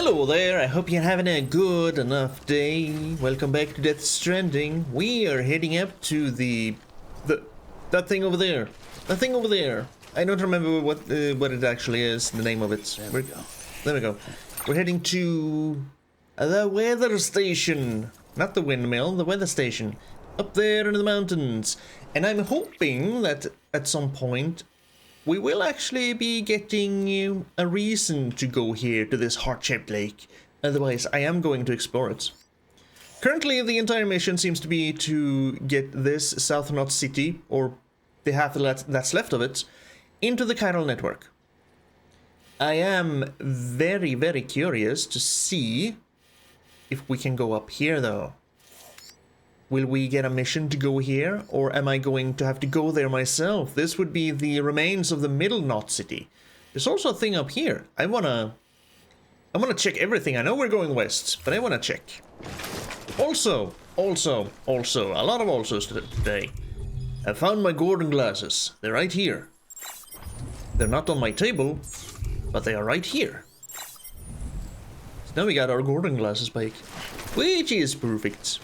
Hello there, I hope you're having a good enough day. Welcome back to Death Stranding. We are heading up to that thing over there. That thing over there. I don't remember what it actually is, the name of it. There we go. We're heading to the weather station. Not the windmill, the weather station. Up there in the mountains. And I'm hoping that at some point we will actually be getting a reason to go here to this heart-shaped lake. Otherwise, I am going to explore it. Currently, the entire mission seems to be to get this South Knot City, or the half that's left of it, into the chiral network. I am very, very curious to see if we can go up here, though. Will we get a mission to go here, or am I going to have to go there myself? This would be the remains of the Middle Knot City. There's also a thing up here. I wanna check everything. I know we're going west, but I wanna check. Also, a lot of alsos today. I found my Gordon glasses. They're right here. They're not on my table, but they are right here. So now we got our Gordon glasses back, which is perfect.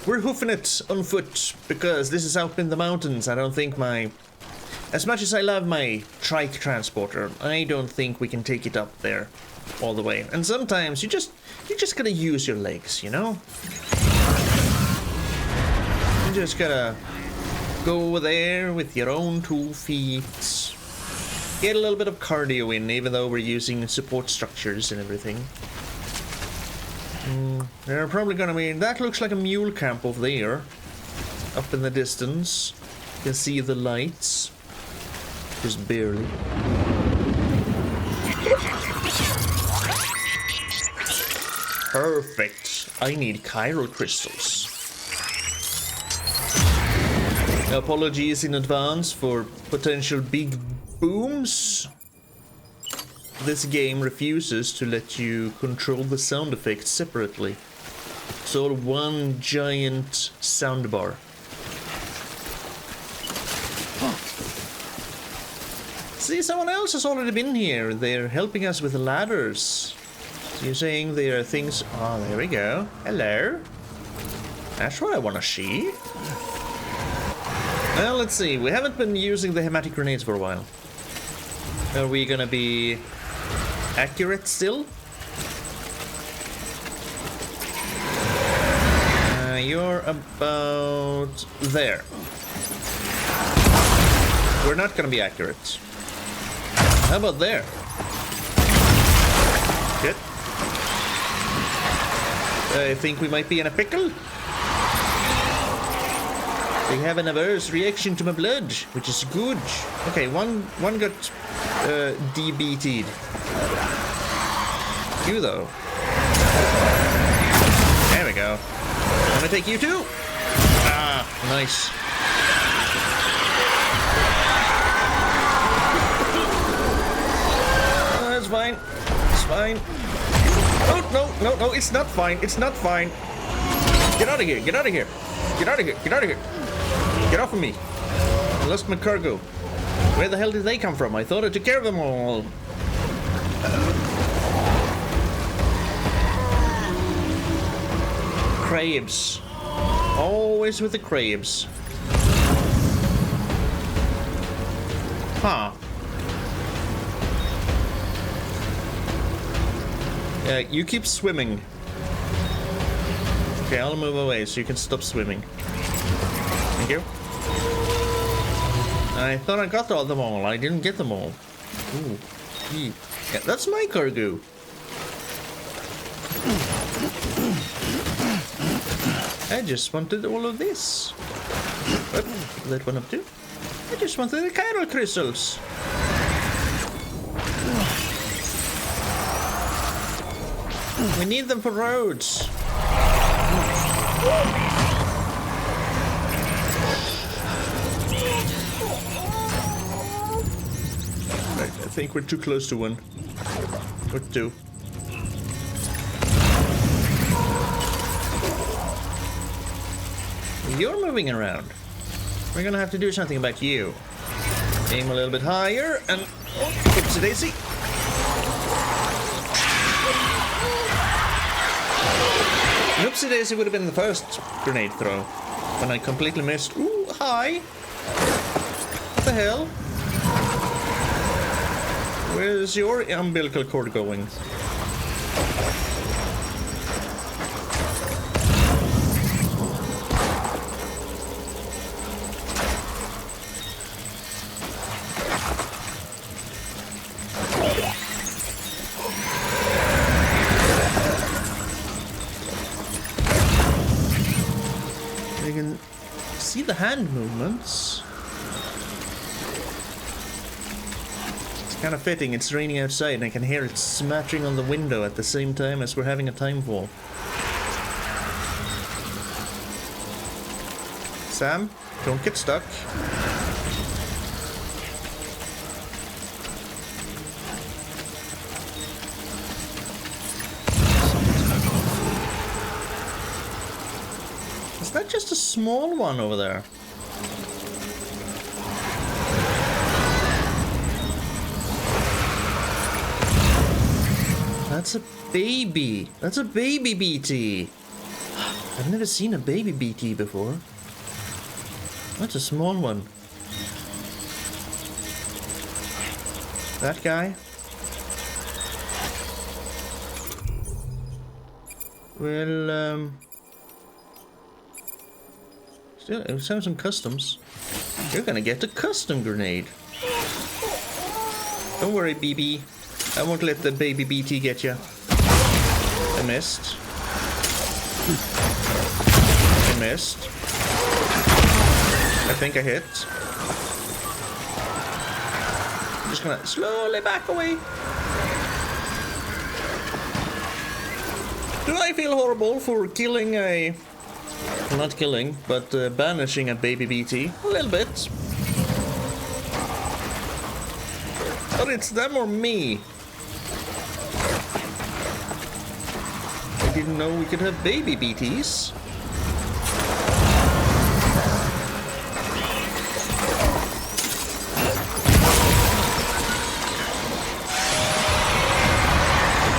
We're hoofing it on foot, because this is out in the mountains. I don't think as much as I love my trike transporter, I don't think we can take it up there all the way. And sometimes you just gotta use your legs, you know? You just gotta go there with your own 2 feet. Get a little bit of cardio in, even though we're using support structures and everything. They're probably gonna be... That looks like a mule camp over there. Up in the distance. You can see the lights. Just barely. Perfect. I need chiral crystals. Apologies in advance for potential big booms. This game refuses to let you control the sound effects separately. It's all one giant soundbar. See, someone else has already been here. They're helping us with the ladders. So you're saying there are things... Oh, there we go. Hello. That's what I want to see. Well, let's see. We haven't been using the hematic grenades for a while. Are we gonna be accurate still? You're about there. We're not gonna be accurate. How about there? Good. I think we might be in a pickle. They have an adverse reaction to my blood, which is good. Okay, one got DBT'd. You though. There we go. I'm gonna take you too. Ah, nice. Oh, that's fine. It's fine. Oh, no, it's not fine. It's not fine. Get out of here. Get out of here. Get out of here. Get out of here. Get off of me. I lost my cargo. Where the hell did they come from? I thought I took care of them all. Crabs. Always with the crabs. Huh. You keep swimming. Okay, I'll move away so you can stop swimming. Thank you. I thought I got them all. I didn't get them all. Ooh. Yeah, that's my cargo. I just wanted all of this. What? That one up too? I just wanted the chiral crystals. We need them for roads. Right, I think we're too close to one. Or two. You're moving around. We're gonna have to do something about you. Aim a little bit higher and... Oh, oopsie daisy. Whoopsie daisy would have been the first grenade throw. When I completely missed. Ooh, hi! What the hell? Where's your umbilical cord going? You can see the hand movements. Kind of fitting, it's raining outside and I can hear it smattering on the window at the same time as we're having a time fall. Sam, don't get stuck. Is that just a small one over there? That's a baby. That's a baby BT. I've never seen a baby BT before. That's a small one. That guy. Well, still, it sounds some customs. You're gonna get a custom grenade. Don't worry, BB. I won't let the baby BT get you. I missed. I missed. I think I hit. I'm just gonna slowly back away. Do I feel horrible for killing a... Well, not killing, but banishing a baby BT? A little bit. But it's them or me. I didn't know we could have baby BTs.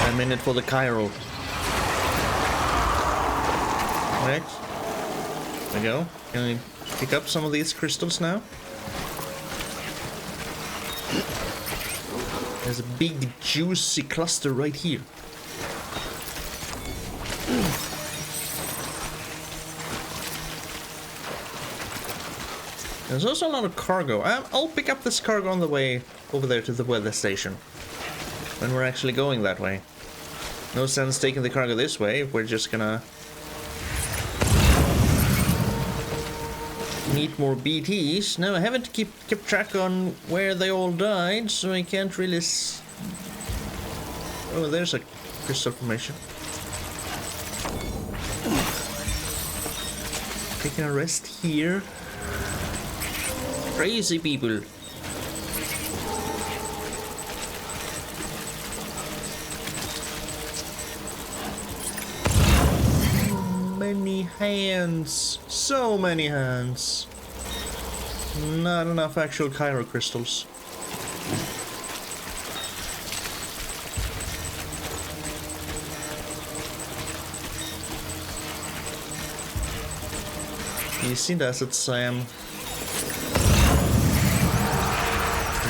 I'm in it for the Cairo. Right. There we go. Can we pick up some of these crystals now? There's a big juicy cluster right here. There's also a lot of cargo. I'll pick up this cargo on the way over there to the weather station. When we're actually going that way. No sense taking the cargo this way if we're just gonna... meet more BTs. Now I haven't kept track on where they all died, so I can't really Oh, there's a crystal formation. Taking a rest here. Crazy people. Many hands. So many hands. Not enough actual Cairo crystals. You see that, Sam?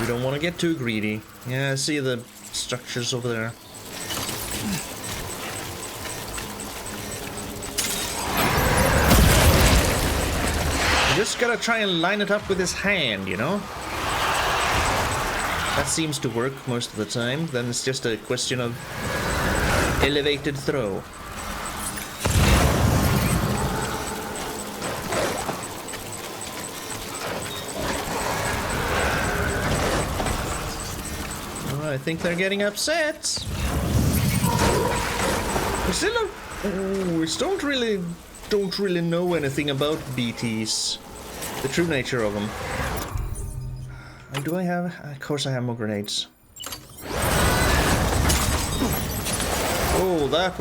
We don't want to get too greedy. Yeah, I see the structures over there. You just gotta try and line it up with his hand, you know? That seems to work most of the time. Then it's just a question of elevated throw. I think they're getting upset. We still don't really know anything about BTs, the true nature of them. And do I have? Of course, I have more grenades. Oh, that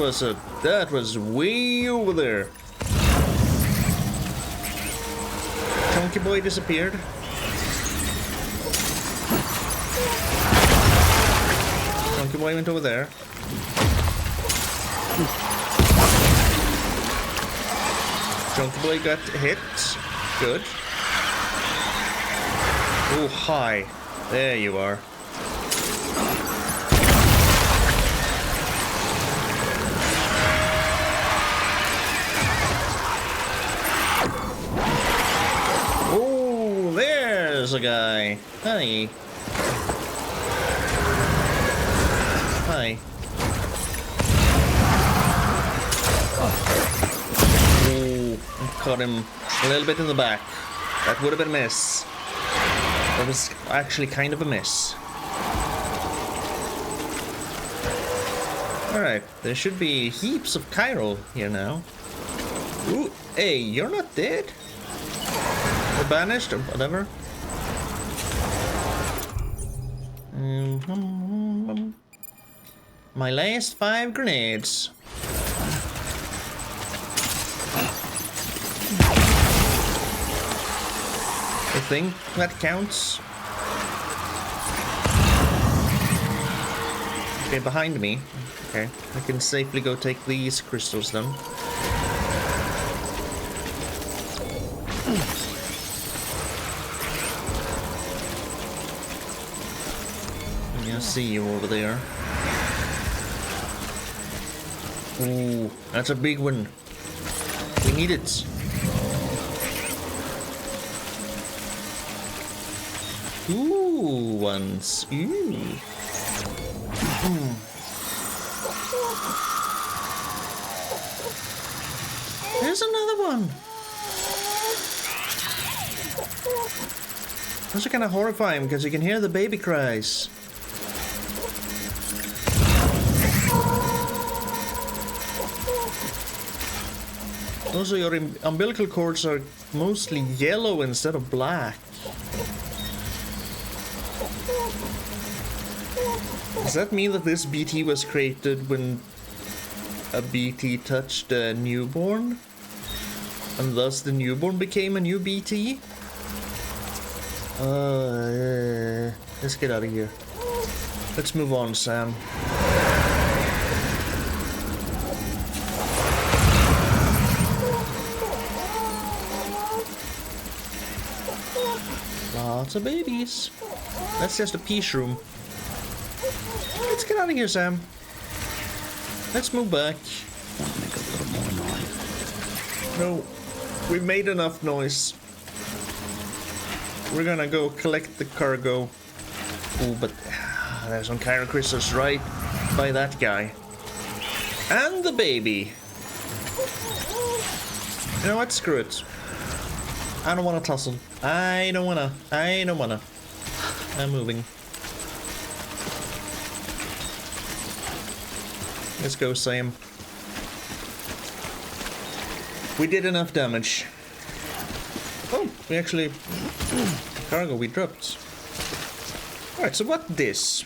was way over there. Chunky boy disappeared. Chunky boy went over there. Chunky boy got hit. Good. Oh, hi. There you are. Oh, there's a guy. Hi. Hi. Oh, caught him a little bit in the back. That would have been a miss. That was actually kind of a miss. Alright, there should be heaps of Chiral here now. Ooh, hey, you're not dead? Or banished, or whatever. My last 5 grenades. I think that counts. Okay, behind me. Okay, I can safely go take these crystals then. I see you over there. Ooh, that's a big one. We need it. Ooh, ones. Ooh. There's another one. Those are kind of horrifying because you can hear the baby cries. Also, your umbilical cords are mostly yellow instead of black. Does that mean that this BT was created when a BT touched a newborn? And thus the newborn became a new BT? Let's get out of here. Let's move on, Sam. Lots of babies. That's just a peace room. Let's get out of here, Sam. Let's move back. Want to make a little more noise? No, we've made enough noise. We're gonna go collect the cargo. Ooh, but there's some Chiral crystals right by that guy. And the baby. You know what? Screw it. I don't want to tussle. I don't wanna. I'm moving. Let's go, Sam. We did enough damage. Oh, we actually... cargo we dropped. Alright, so what this?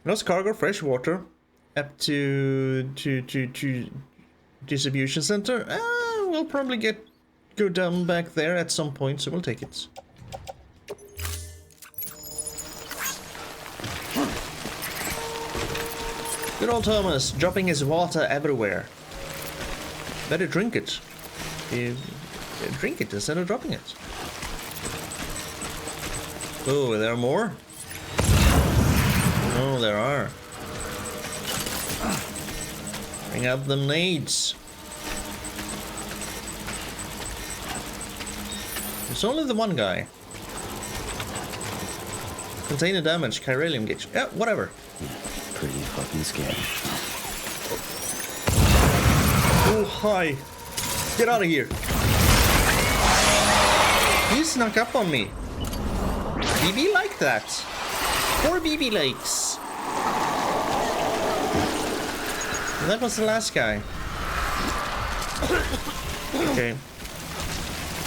Lost cargo, fresh water. Up to distribution center. We'll probably go down back there at some point, so we'll take it. Good old Thomas, dropping his water everywhere. Better drink it. Drink it instead of dropping it. Oh, are there more? Oh, there are. Bring out the nades. It's only the one guy. Container damage, chiralium gauge. Yeah, whatever. Pretty fucking scary. Oh, hi. Get out of here. He snuck up on me. BB liked that. Poor BB likes. And that was the last guy. Okay.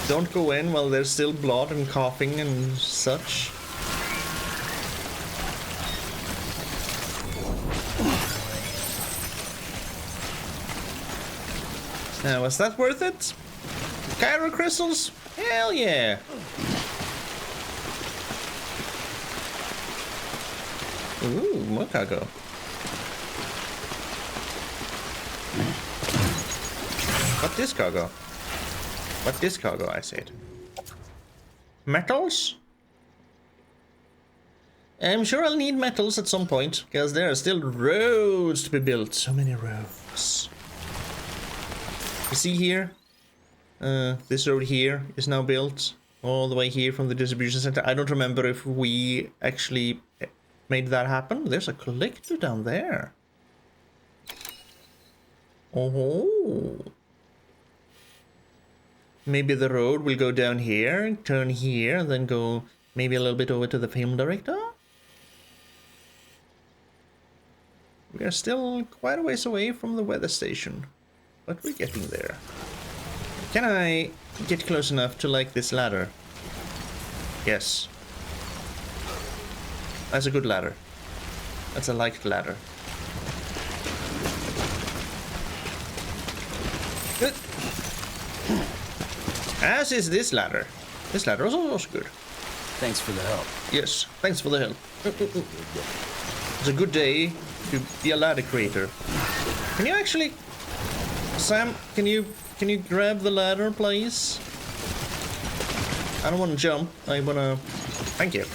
Don't go in while there's still blood and coughing and such. Now, was that worth it? Chiral crystals? Hell yeah! Ooh, more cargo. What this cargo? What this cargo, I said. Metals? I'm sure I'll need metals at some point, because there are still roads to be built. So many roads. You see here? This road here is now built. All the way here from the distribution center. I don't remember if we actually made that happen. There's a collector down there. Oh. Maybe the road will go down here, turn here, and then go maybe a little bit over to the film director? We are still quite a ways away from the weather station, but we're getting there. Can I get close enough to like this ladder? Yes. That's a good ladder. That's a liked ladder. Good. As is this ladder. This ladder is also good. Thanks for the help. Yes, thanks for the help. It's a good day to be a ladder creator. Can you actually... Sam, can you grab the ladder, please? I don't want to jump. I want to... Thank you.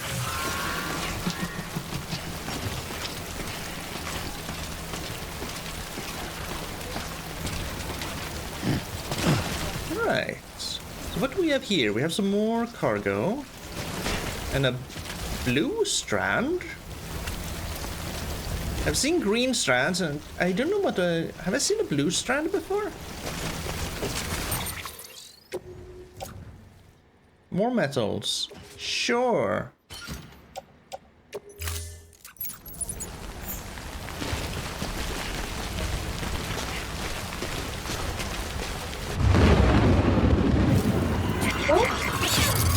Alright. So what do we have here? We have some more cargo. And a blue strand. I've seen green strands, and I don't know what have I seen a blue strand before? More metals. Sure.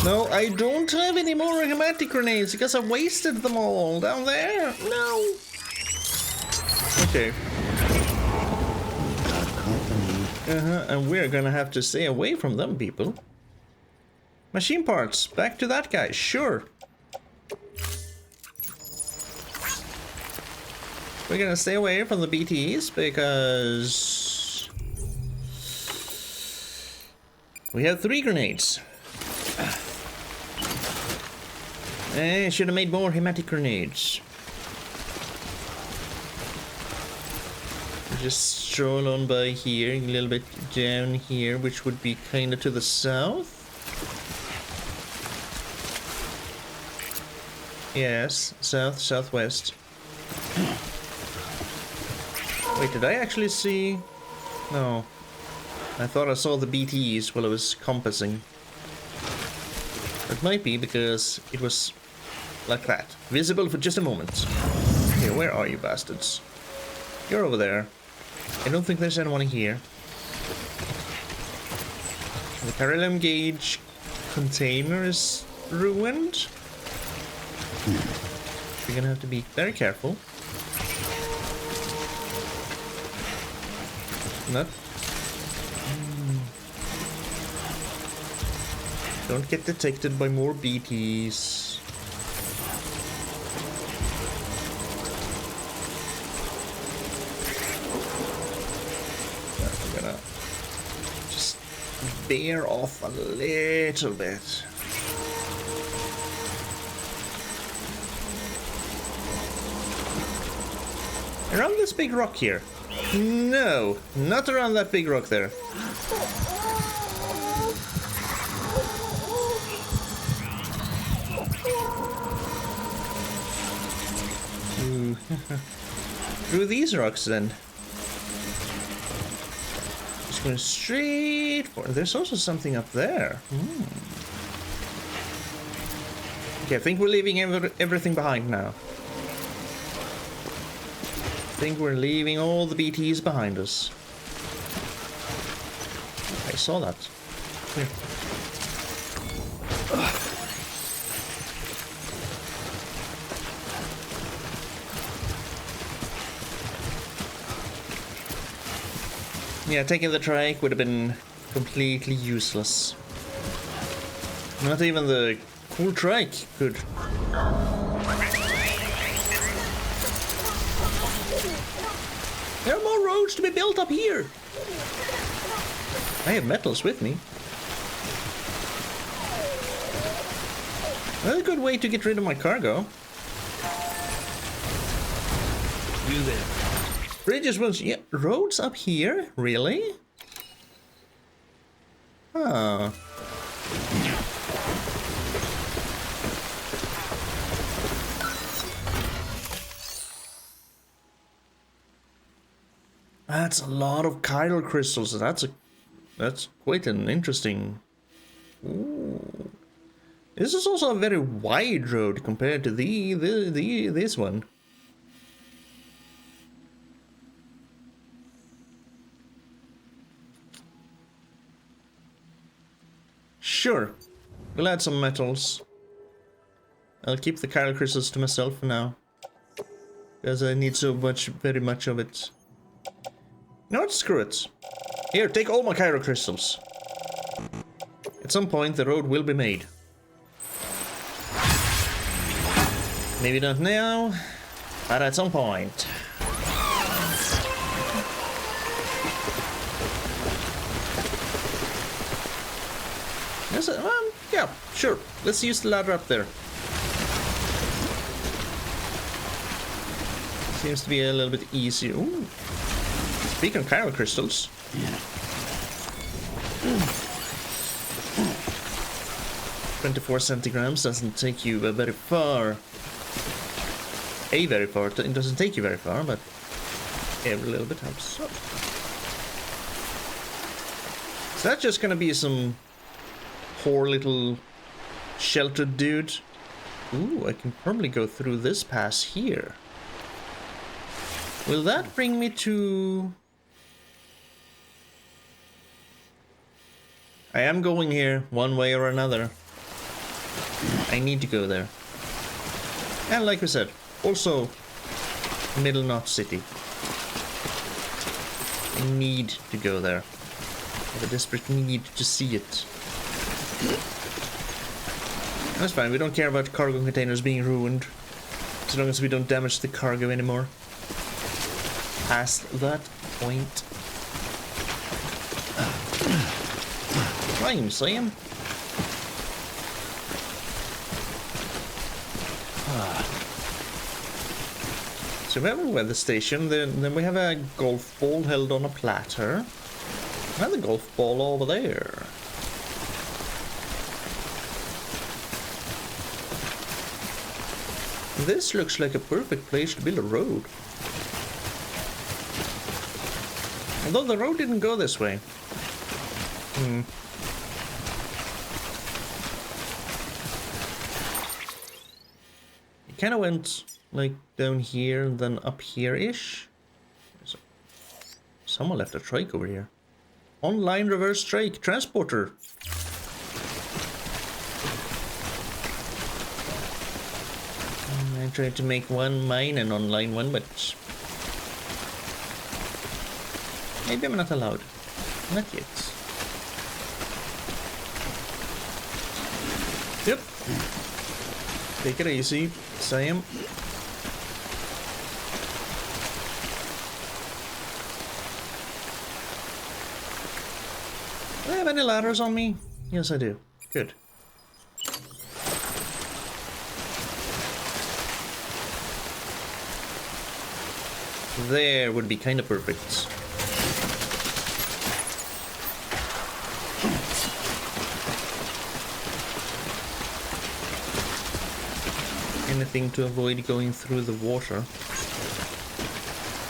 No, I don't have any more hematic grenades because I wasted them all down there. No. Okay. And we're gonna have to stay away from them, people. Machine parts. Back to that guy. Sure. We're gonna stay away from the BTs because we have 3 grenades. I should have made more hematic grenades. Just stroll on by here, a little bit down here, which would be kind of to the south. Yes, south, southwest. Wait, did I actually see? No. I thought I saw the BTs while I was compassing. It might be because it was like that. Visible for just a moment. Okay, where are you bastards? You're over there. I don't think there's anyone here. The beryllium gauge container is ruined. We're gonna have to be very careful. Not. Don't get detected by more BTs. I'm gonna just veer off a little bit. Around this big rock here. No, not around that big rock there. Through these rocks then. Just going straight for... There's also something up there. Okay, I think we're leaving everything behind now. I think we're leaving all the BTs behind us. I saw that. Here. Yeah, taking the trike would have been completely useless. Not even the cool trike could. There are more roads to be built up here. I have metals with me. That's a good way to get rid of my cargo. You there. Bridges once, yeah, roads up here? Really? Huh. That's a lot of chiral crystals. That's quite an interesting. Ooh. This is also a very wide road compared to this one. Sure, we'll add some metals. I'll keep the chiral crystals to myself for now, because I need very much of it. No, screw it. Here, take all my chiral crystals. At some point, the road will be made. Maybe not now, but at some point. Yes, yeah, sure. Let's use the ladder up there. Seems to be a little bit easier. Ooh. Speaking of chiral crystals. Yeah. 24 centigrams doesn't take you very far. Very far. It doesn't take you very far, but every little bit helps. So that's just gonna be some poor little sheltered dude. Ooh, I can probably go through this pass here. Will that bring me to... I am going here, one way or another. I need to go there. And like we said, also Middle Knot City. I need to go there. I have a desperate need to see it. That's fine, we don't care about cargo containers being ruined. As long as we don't damage the cargo anymore. Past that point. Rhyme, Sam. So we have a weather station, then we have a golf ball held on a platter. Another golf ball over there. This looks like a perfect place to build a road. Although the road didn't go this way. It kind of went like down here and then up here-ish. Someone left a trike over here. Online reverse trike transporter. I tried to make one mine and online one, but maybe I'm not allowed. Not yet. Yep. Take it easy, Sam. Do I have any ladders on me? Yes, I do. Good. There would be kind of perfect. Anything to avoid going through the water.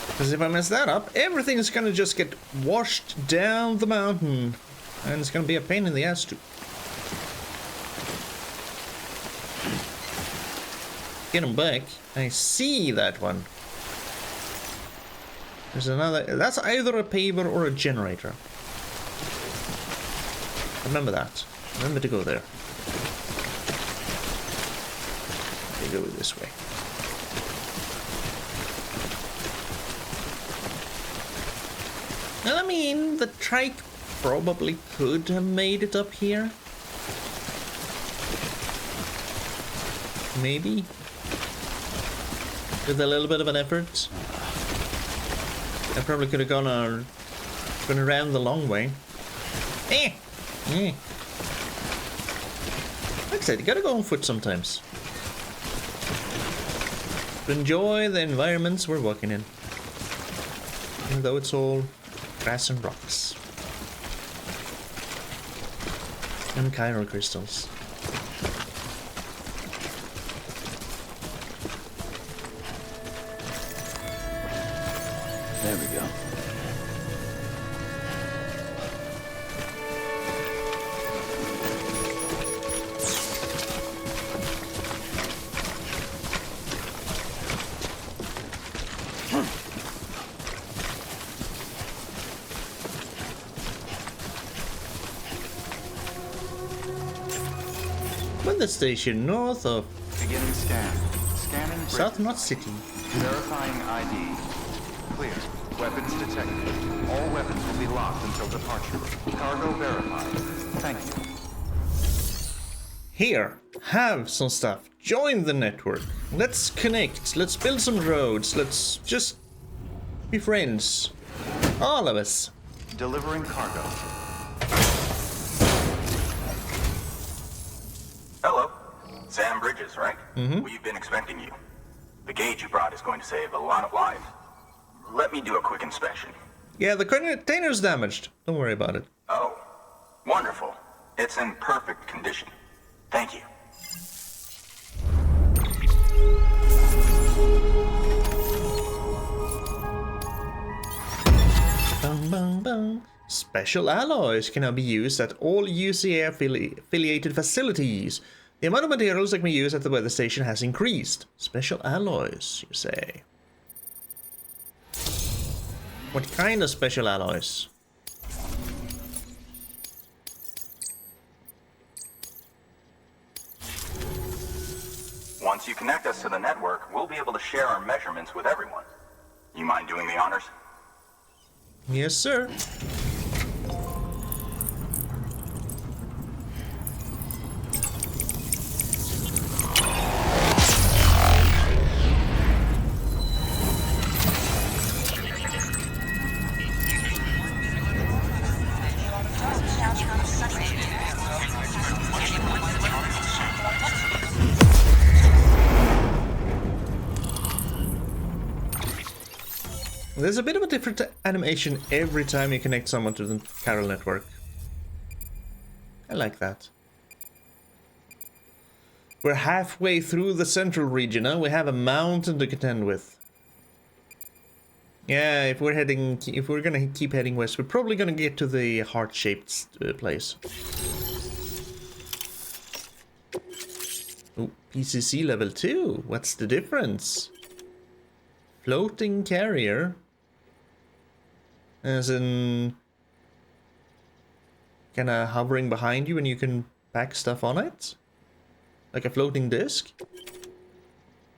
Because if I mess that up, everything is gonna just get washed down the mountain. And it's gonna be a pain in the ass to get them back. I see that one. There's another. That's either a paver or a generator. Remember that. Remember to go there. They go this way. Well, I mean, the trike probably could have made it up here. Maybe. With a little bit of an effort. I probably could have gone around the long way. Eh. Eh. Like I said, you gotta go on foot sometimes. To enjoy the environments we're walking in. Even though it's all grass and rocks. And chiral crystals. There we go. Weather station north of Beginning scan. Scanning bridge. South Knot City. Verifying ID. Clear. Weapons detected. All weapons will be locked until departure. Cargo verified. Thank you. Here, have some stuff. Join the network. Let's connect. Let's build some roads. Let's just be friends. All of us. Delivering cargo. Hello. Sam Bridges, right? We've been expecting you. The gauge you brought is going to save a lot of lives. Let me do a quick inspection. Yeah, the container's damaged. Don't worry about it. Oh, wonderful. It's in perfect condition. Thank you. Bang, bang, bang. Special alloys can now be used at all UCA affiliated facilities. The amount of materials that can be used at the weather station has increased. Special alloys, you say? What kind of special alloys? Once you connect us to the network, we'll be able to share our measurements with everyone. You mind doing the honors? Yes, sir. There's a bit of a different animation every time you connect someone to the chiral network. I like that. We're halfway through the central region now. We have a mountain to contend with. Yeah, if we're gonna keep heading west, we're probably gonna get to the heart-shaped place. Oh, PCC level 2. What's the difference? Floating carrier. As in, kinda hovering behind you and you can pack stuff on it? Like a floating disc?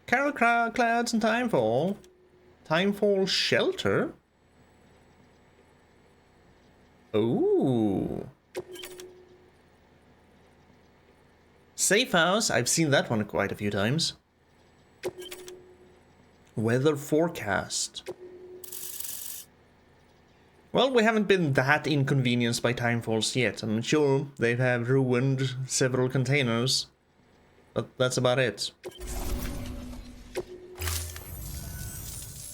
Chiral clouds and timefall. Timefall shelter? Ooh. Safe house, I've seen that one quite a few times. Weather forecast. Well, we haven't been that inconvenienced by timefalls yet. I'm sure they have ruined several containers, but that's about it.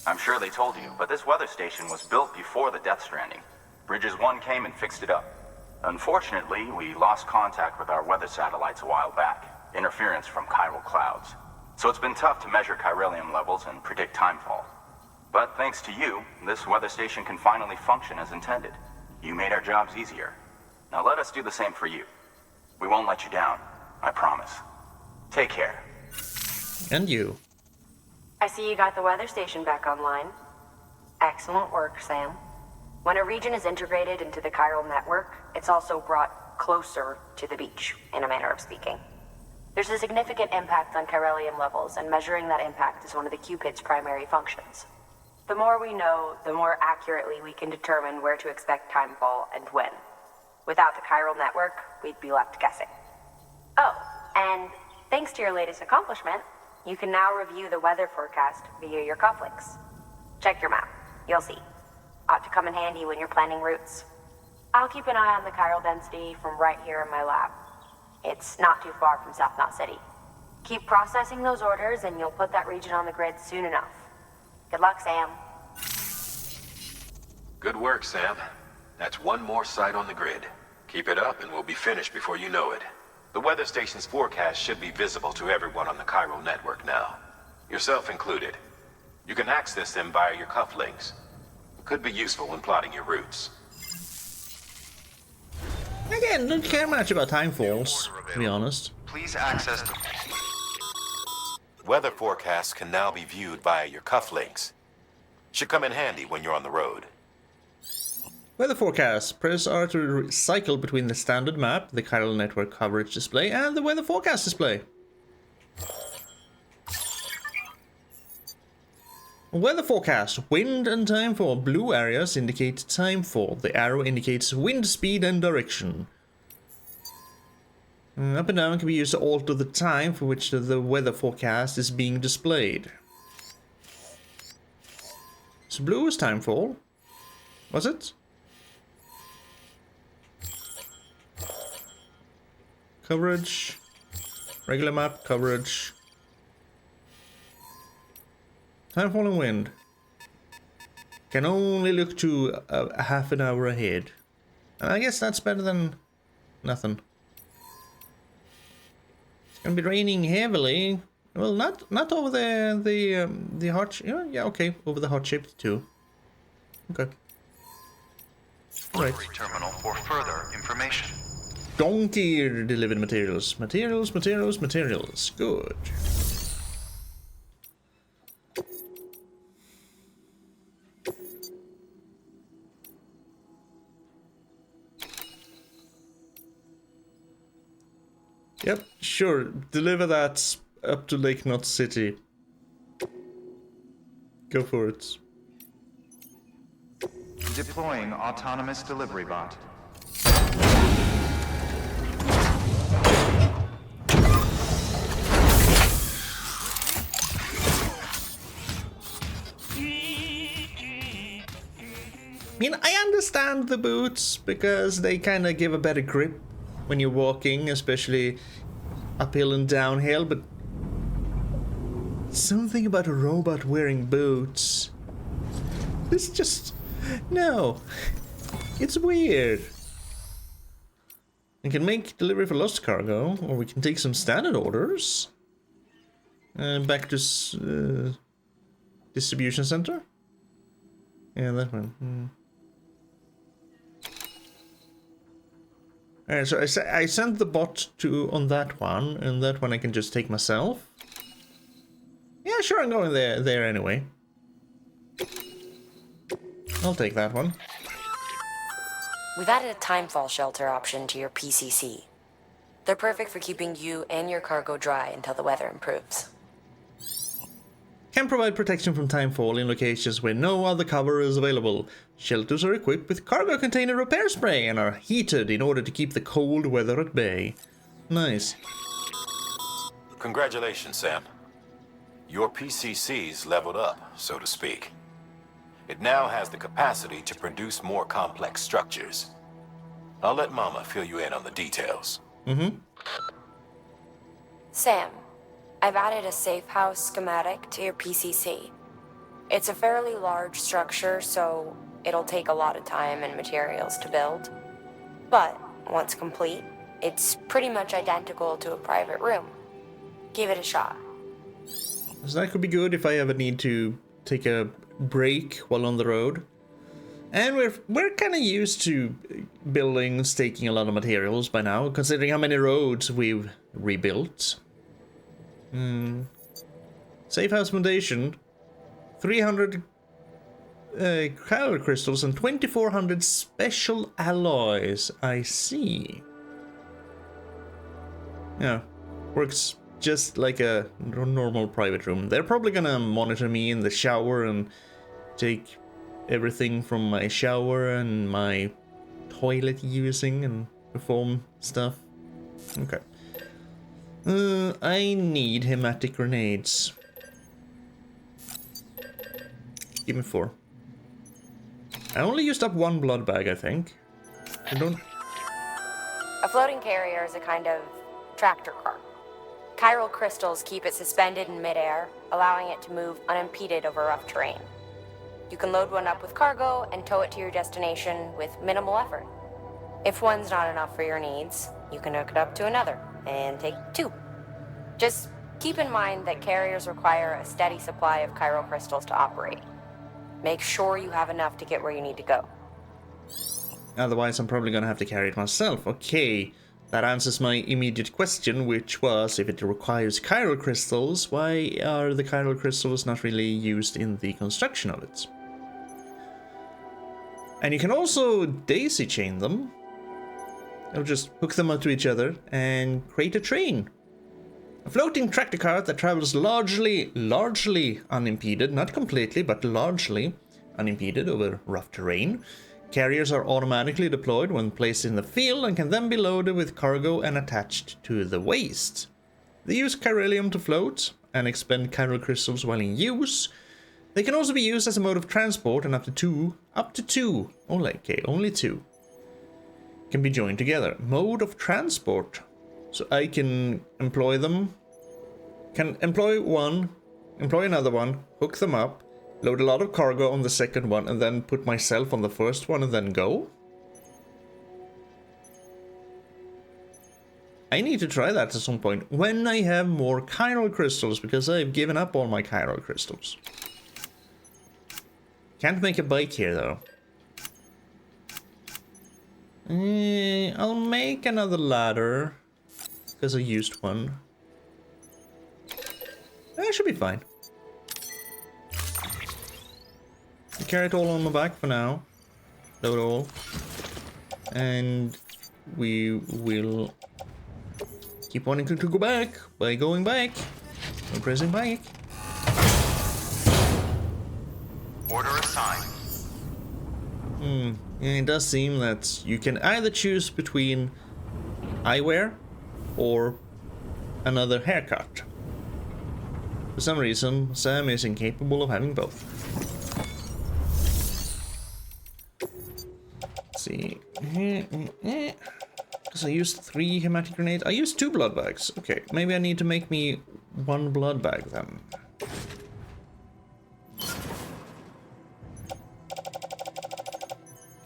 I'm sure they told you, but this weather station was built before the Death Stranding. Bridges 1 came and fixed it up. Unfortunately, we lost contact with our weather satellites a while back. Interference from chiral clouds. So it's been tough to measure chiralium levels and predict timefall. But thanks to you, this weather station can finally function as intended. You made our jobs easier. Now let us do the same for you. We won't let you down, I promise. Take care. And you. I see you got the weather station back online. Excellent work, Sam. When a region is integrated into the chiral network, it's also brought closer to the beach, in a manner of speaking. There's a significant impact on chiralium levels, and measuring that impact is one of the Cupid's primary functions. The more we know, the more accurately we can determine where to expect timefall and when. Without the chiral network, we'd be left guessing. Oh, and thanks to your latest accomplishment, you can now review the weather forecast via your cufflinks. Check your map. You'll see. Ought to come in handy when you're planning routes. I'll keep an eye on the chiral density from right here in my lab. It's not too far from South Knot City. Keep processing those orders and you'll put that region on the grid soon enough. Good luck, Sam. Good work, Sam. That's one more site on the grid. Keep it up and we'll be finished before you know it. The weather station's forecast should be visible to everyone on the chiral network now. Yourself included. You can access them via your cufflinks. It could be useful when plotting your routes. Again, don't care much about time falls, to be honest. Please access the... Weather forecasts can now be viewed via your cufflinks. Should come in handy when you're on the road. Weather forecast. Press R to cycle between the standard map, the chiral network coverage display, and the weather forecast display. Weather forecast. Wind and timefall. Blue areas indicate timefall. The arrow indicates wind speed and direction. Up and down can be used to alter the time for which the weather forecast is being displayed. So blue is timefall. Was it? Coverage. Regular map coverage. Timefall and wind. Can only look to a half an hour ahead. And I guess that's better than nothing. It's gonna be raining heavily. Well, not over the hot. Yeah, okay, over the hot ship too. Okay. Right. terminal for further information. Donkey delivered materials. Materials. Good. Yep, sure. Deliver that up to Lake Knot City. Go for it. Deploying autonomous delivery bot. I mean, I understand the boots because they kind of give a better grip when you're walking, especially uphill and downhill, but something about a robot wearing boots. It's just... no. It's weird. We can make delivery for lost cargo, or we can take some standard orders. Back to distribution center. Yeah, that one. Alright, so I sent the bot to on that one, and that one I can just take myself. Yeah, sure, I'm going there anyway. I'll take that one. We've added a timefall shelter option to your PCC. They're perfect for keeping you and your cargo dry until the weather improves. Can provide protection from timefall in locations where no other cover is available. Shelters are equipped with cargo container repair spray and are heated in order to keep the cold weather at bay. Nice. Congratulations, Sam. Your PCC's leveled up, so to speak. It now has the capacity to produce more complex structures. I'll let Mama fill you in on the details. Sam, I've added a safe house schematic to your PCC. It's a fairly large structure, so it'll take a lot of time and materials to build. But once complete, it's pretty much identical to a private room. Give it a shot. So that could be good if I ever need to take a break while on the road. And we're kind of used to buildings taking a lot of materials by now, considering how many roads we've rebuilt. Safe house foundation, 300 chiral crystals and 2400 special alloys. I see. Yeah, works just like a normal private room. They're probably gonna monitor me in the shower and take everything from my shower and my toilet using and perform stuff. Okay. I need hematic grenades. Give me 4. I only used up 1 blood bag, I think. I don't... A floating carrier is a kind of tractor car. Chiral crystals keep it suspended in midair, allowing it to move unimpeded over rough terrain. You can load one up with cargo and tow it to your destination with minimal effort. If one's not enough for your needs, you can hook it up to another and take two. Just keep in mind that carriers require a steady supply of chiral crystals to operate. Make sure you have enough to get where you need to go. Otherwise, I'm probably gonna have to carry it myself. Okay, that answers my immediate question, which was, if it requires chiral crystals, why are the chiral crystals not really used in the construction of it? And you can also daisy chain them. Or just hook them up to each other and create a train. A floating tractor cart that travels largely unimpeded, not completely, but largely unimpeded over rough terrain. Carriers are automatically deployed when placed in the field and can then be loaded with cargo and attached to the waist. They use chiralium to float and expend chiral crystals while in use. They can also be used as a mode of transport, and up to two, only two, can be joined together. Mode of transport. So I can employ them, can employ one, employ another one, hook them up, load a lot of cargo on the second one, and then put myself on the first one and then go? I need to try that at some point when I have more chiral crystals, because I've given up all my chiral crystals. Can't make a bike here though. I'll make another ladder, because I used one. That should be fine. I carry it all on my back for now. Load all. And we will keep wanting to go back by going back. And pressing back. Order assigned. It does seem that you can either choose between eyewear or another haircut. For some reason, Sam is incapable of having both. Let's see. Because I used 3 hematic grenades. I used 2 blood bags. Okay, maybe I need to make me 1 blood bag then.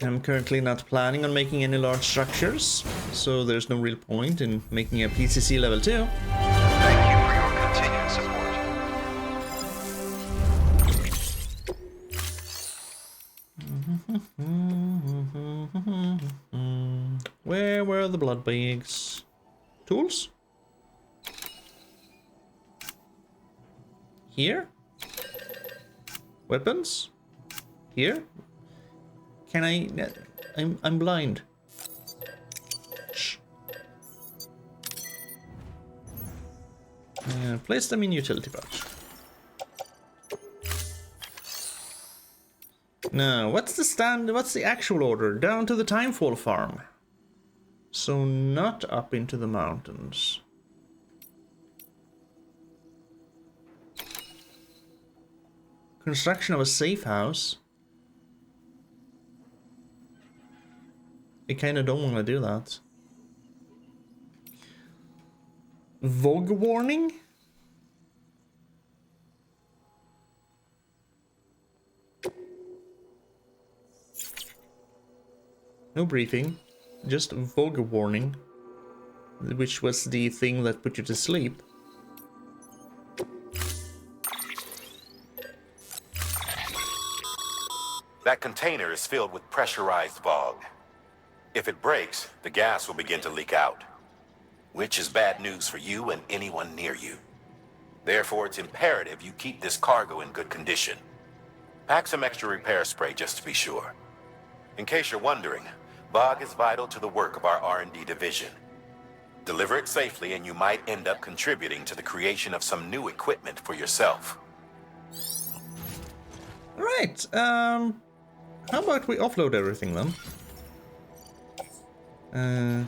I'm currently not planning on making any large structures, so there's no real point in making a PCC level 2. Thank you for your continued support. Where were the blood bags? Tools? Here? Weapons? Here? Can I... I'm blind. Shh. Place them in utility pouch. Now, what's the actual order? Down to the Timefall farm. So not up into the mountains. Construction of a safe house. I kinda don't want to do that. Vogue warning? No briefing, just Vogue warning, which was the thing that put you to sleep. That container is filled with pressurized bog. If it breaks, the gas will begin to leak out, which is bad news for you and anyone near you. Therefore, it's imperative you keep this cargo in good condition. Pack some extra repair spray just to be sure. In case you're wondering, bog is vital to the work of our R&D division. Deliver it safely and you might end up contributing to the creation of some new equipment for yourself. Right, how about we offload everything then? I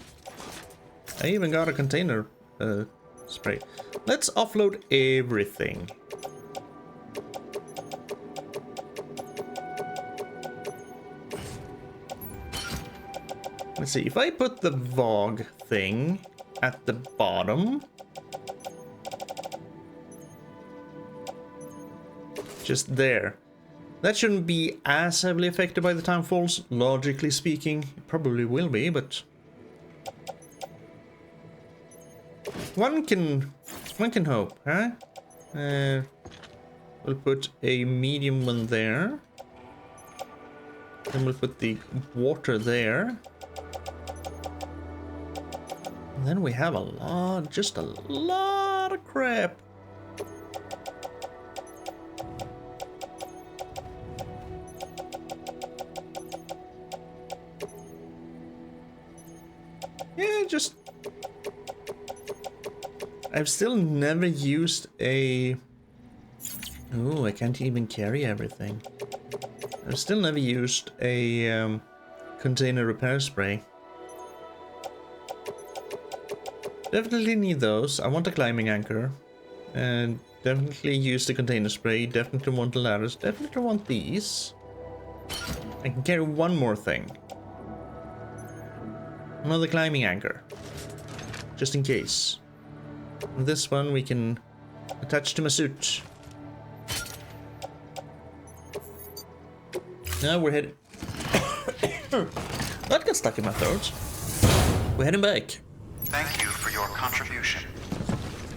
even got a container spray. Let's offload everything. Let's see, if I put the VOG thing at the bottom, just there, that shouldn't be as heavily affected by the time falls, logically speaking. It probably will be, but one can hope, huh? We'll put a medium one there. Then we'll put the water there. And then we have a lot, just a lot of crap. Yeah, just... I've still never used a... Oh, I can't even carry everything. I've still never used a container repair spray. Definitely need those. I want a climbing anchor. And definitely use the container spray. Definitely want the ladders. Definitely want these. I can carry one more thing. Another climbing anchor. Just in case. And this one we can attach to my suit. Now we're heading... That got stuck in my throat. We're heading back. Thank you for your contribution.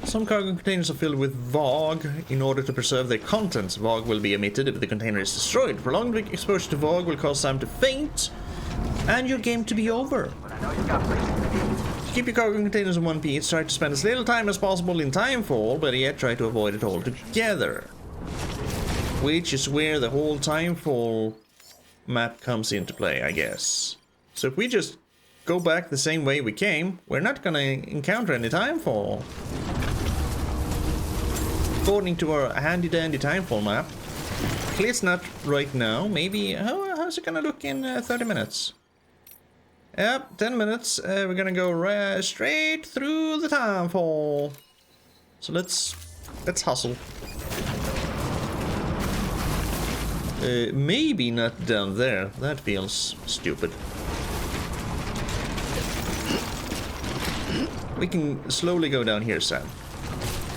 Some cargo containers are filled with VOG. In order to preserve their contents, VOG will be emitted if the container is destroyed. Prolonged exposure to VOG will cause Sam to faint, and your game to be over. To keep your cargo containers in one piece, try to spend as little time as possible in Timefall, but yet try to avoid it altogether. Which is where the whole Timefall map comes into play, I guess. So if we just go back the same way we came, we're not gonna encounter any Timefall. According to our handy-dandy Timefall map. At least not right now. Maybe... how's it gonna look in 30 minutes? Yep, 10 minutes. We're gonna go straight through the Timefall. So let's hustle. Maybe not down there. That feels stupid. We can slowly go down here, Sam.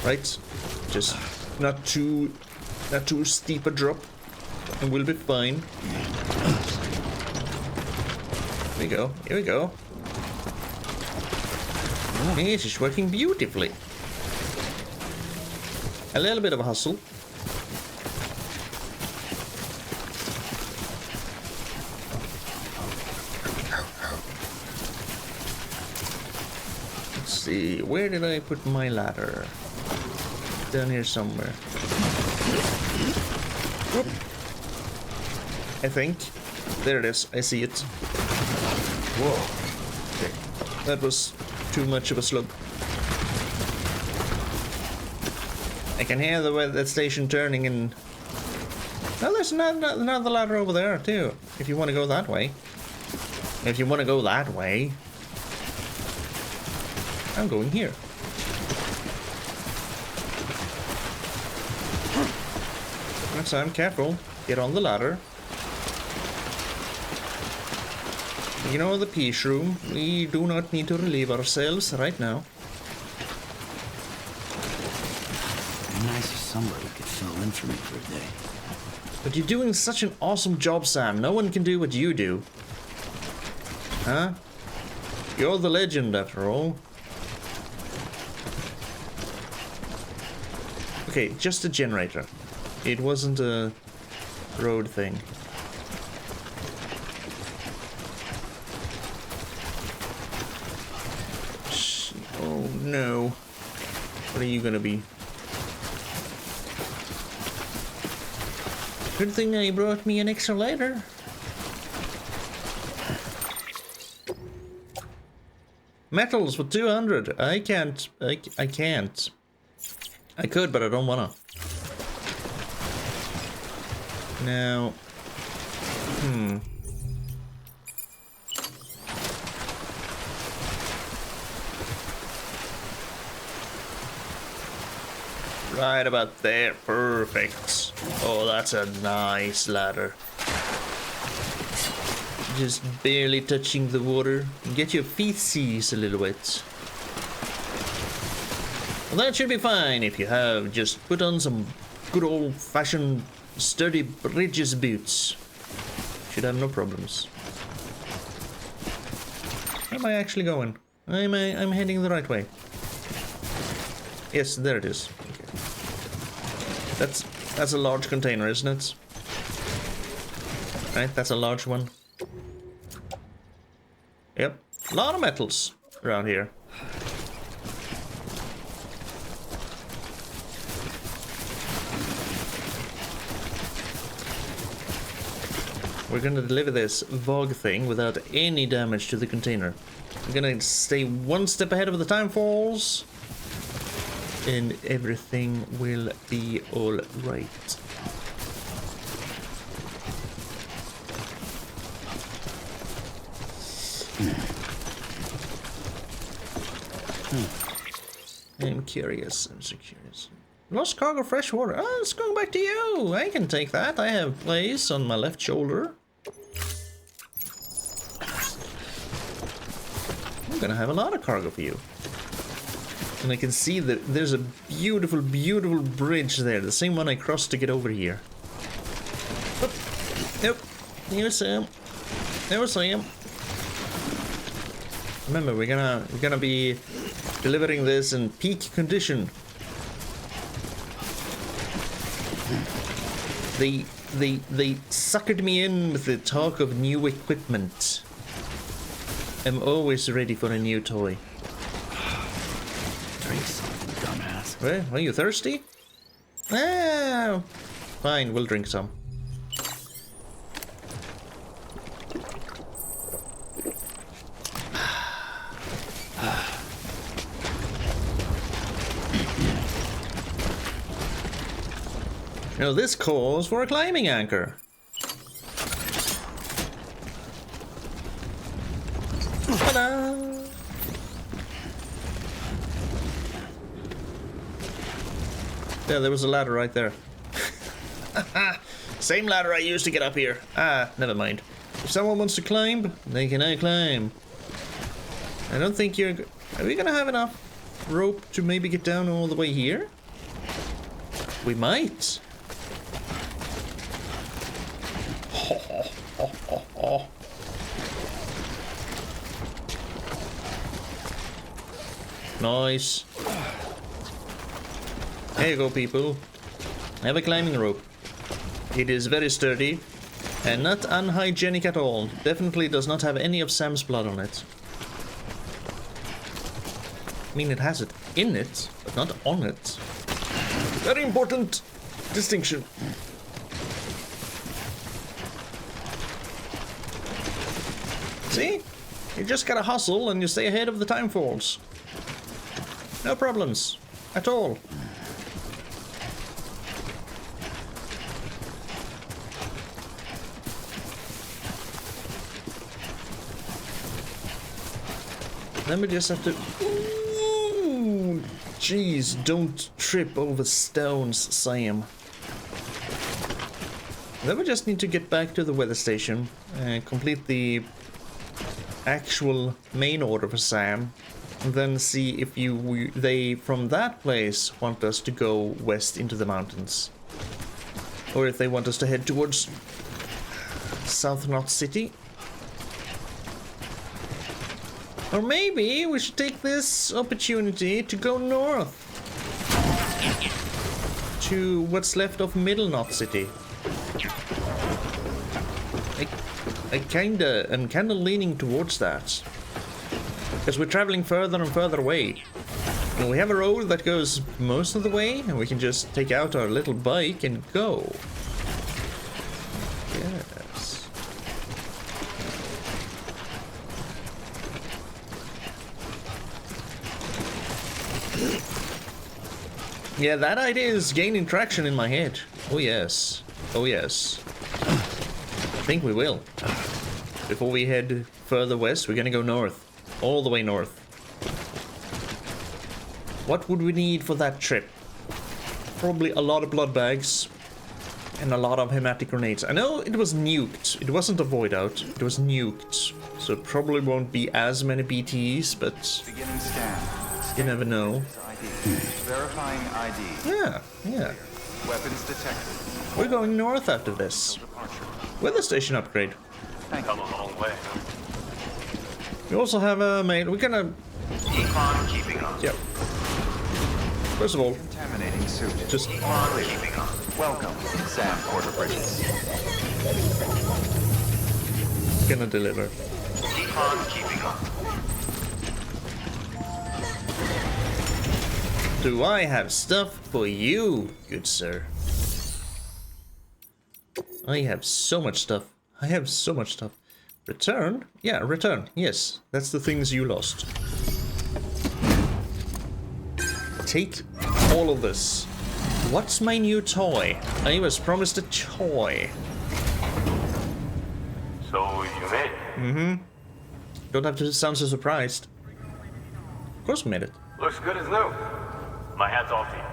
Right? Just not too steep a drop, and we'll be fine. Here we go. Here we go. It is working beautifully. A little bit of a hustle. See, where did I put my ladder? Down here somewhere. Whoop. I think. There it is. I see it. Whoa. Okay. That was too much of a slope. I can hear that station turning and... Oh, there's another ladder over there too. If you want to go that way. If you want to go that way. I'm going here. Next time, careful. Get on the ladder. You know the peace room. We do not need to relieve ourselves right now. Nice if somebody could fill in for me for a day. But you're doing such an awesome job, Sam. No one can do what you do. Huh? You're the legend, after all. Okay, just a generator. It wasn't a road thing. Oh no. What are you gonna be? Good thing they brought me an extra lighter. Metals for 200. I can't. I can't. I could, but I don't wanna. Now, right about there, perfect. Oh, that's a nice ladder. Just barely touching the water. Get your feetsies a little wet. Well, that should be fine if you have just put on some good old-fashioned sturdy bridges boots. Should have no problems. Where am I actually going? I'm heading the right way. Yes, there it is. Okay. That's a large container, isn't it? Right, that's a large one. Yep, a lot of metals around here. We're gonna deliver this Vogue thing without any damage to the container. We're gonna stay one step ahead of the time falls, and everything will be all right. I'm curious. I'm so curious. Lost cargo fresh water. Oh, it's going back to you. I can take that. I have place on my left shoulder. I'm gonna have a lot of cargo for you. And I can see that there's a beautiful, beautiful bridge there. The same one I crossed to get over here. Oop. Nope. Here's Sam. There was Sam. Remember, we're gonna be delivering this in peak condition. They suckered me in with the talk of new equipment. I'm always ready for a new toy. Drink something, dumbass. Well, are you thirsty? Ah, fine, we'll drink some. Now this calls for a climbing anchor. Ta-da! Yeah, there was a ladder right there. Same ladder I used to get up here. Ah, never mind. If someone wants to climb, they can climb. I don't think you're... Are we gonna have enough rope to maybe get down all the way here? We might. Nice. There you go, people. I have a climbing rope. It is very sturdy and not unhygienic at all. Definitely does not have any of Sam's blood on it. I mean, it has it in it, but not on it. Very important distinction. See? You just gotta hustle and you stay ahead of the time falls. No problems. At all. Then we just have to... Ooh, jeez, don't trip over stones, Sam. Then we just need to get back to the weather station and complete the actual main order for Sam. And then see if they from that place want us to go west into the mountains. Or if they want us to head towards South Knot City. Or maybe we should take this opportunity to go north. To what's left of Middle Knot City. I'm kinda leaning towards that. Because we're traveling further and further away. And we have a road that goes most of the way, and we can just take out our little bike and go. Yes. Yeah, that idea is gaining traction in my head. Oh yes. Oh yes. I think we will. Before we head further west, we're gonna go north. All the way north. What would we need for that trip? Probably a lot of blood bags. And a lot of hematic grenades. I know it was nuked. It wasn't a void out. It was nuked. So it probably won't be as many BTs, but Beginning scan. you never know. ID. Verifying ID. Yeah, yeah. Weapons detected. We're going north after this. Departure. Weather station upgrade. Thank you. Come a long way. We also have a main. We're gonna. Econ keeping up. Yep. First of all, Contaminating suit. just Econ keeping up. Welcome, Sam Porter Bridges. gonna deliver. Econ keeping up. Do I have stuff for you, good sir? I have so much stuff. I have so much stuff. Return? Yeah, return. Yes, that's the things you lost. Take all of this. What's my new toy? I was promised a toy. So you made it. Don't have to sound so surprised. Of course we made it. Looks good as new. My hat's off to you.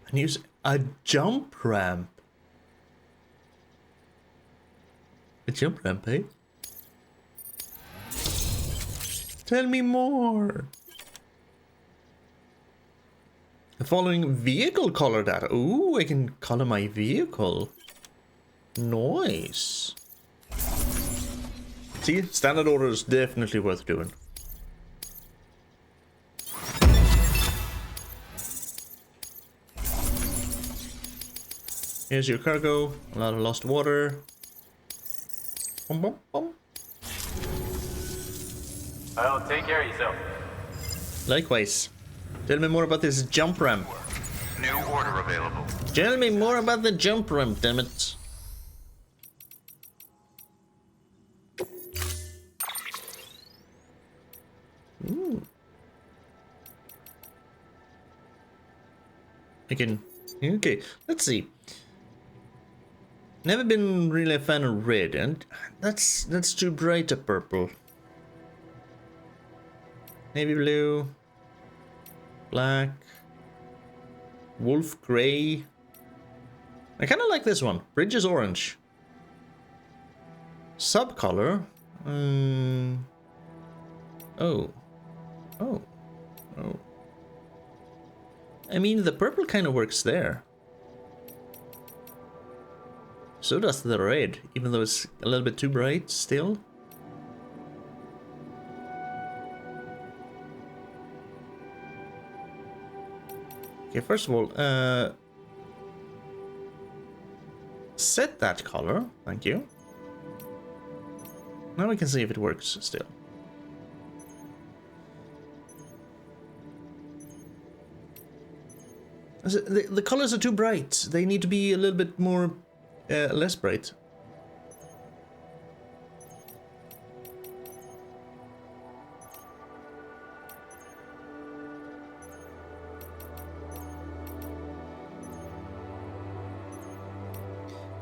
And use a jump ramp. A jump ramp, eh? Tell me more. The following vehicle color data. Ooh, I can color my vehicle. Nice. See, standard order is definitely worth doing. Here's your cargo. A lot of lost water. Bum, bum, bum. Well, take care of yourself. Likewise. Tell me more about this jump ramp. New order available. Tell me more about the jump ramp, damn it. Ooh. I can... Okay, let's see. Never been really a fan of red, and that's too bright a purple. Navy blue. Black. Wolf gray. I kind of like this one. Bridge is orange. Subcolor. Oh. Oh. Oh. I mean, the purple kind of works there. So does the red, even though it's a little bit too bright still. Okay, first of all, set that color, thank you. Now we can see if it works still. The colors are too bright. They need to be a little bit more, less bright.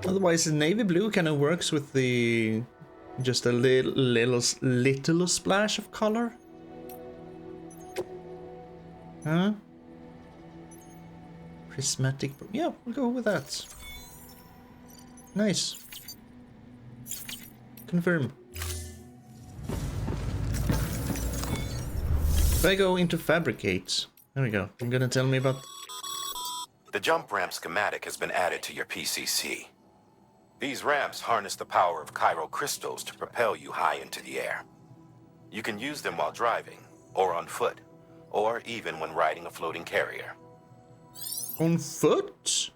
Otherwise, the navy blue kind of works with the just a little splash of color. Huh? Prismatic. Yeah, we'll go with that. Nice. Confirm. If I go into fabricate, there we go. You're gonna tell me about. The jump ramp schematic has been added to your PCC. These ramps harness the power of chiral crystals to propel you high into the air. You can use them while driving, or on foot, or even when riding a floating carrier. On foot?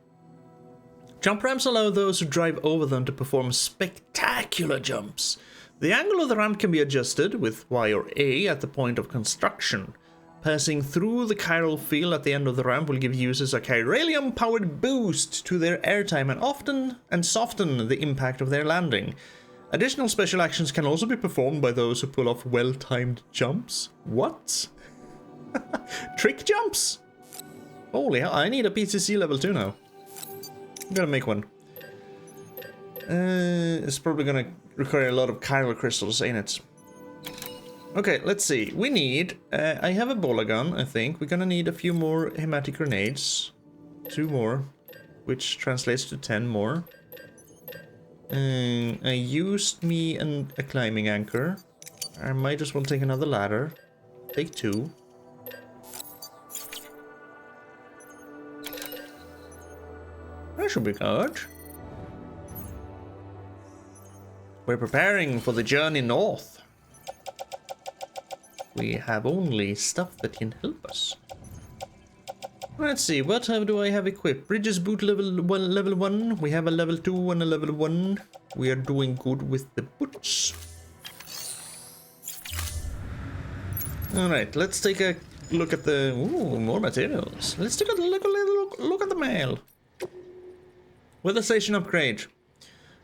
Jump ramps allow those who drive over them to perform spectacular jumps. The angle of the ramp can be adjusted with Y or A at the point of construction. Passing through the chiral field at the end of the ramp will give users a chiralium-powered boost to their airtime and soften the impact of their landing. Additional special actions can also be performed by those who pull off well-timed jumps. What? Trick jumps? Holy hell, I need a PCC level 2 now. I'm gonna make one. It's probably gonna require a lot of chiral crystals, ain't it? Okay, let's see. We need... I have a bola gun, I think. We're gonna need a few more hematic grenades. 2 more. Which translates to 10 more. I used me a climbing anchor. I might as well take another ladder. Take 2. That should be good. We're preparing for the journey north. We have only stuff that can help us. Let's see, what do I have equipped? Bridges boot level 1. We have a level 2 and a level 1. We are doing good with the boots. Alright, let's take a look at the... Ooh, more materials. Let's take a look at the mail. Weather station upgrade.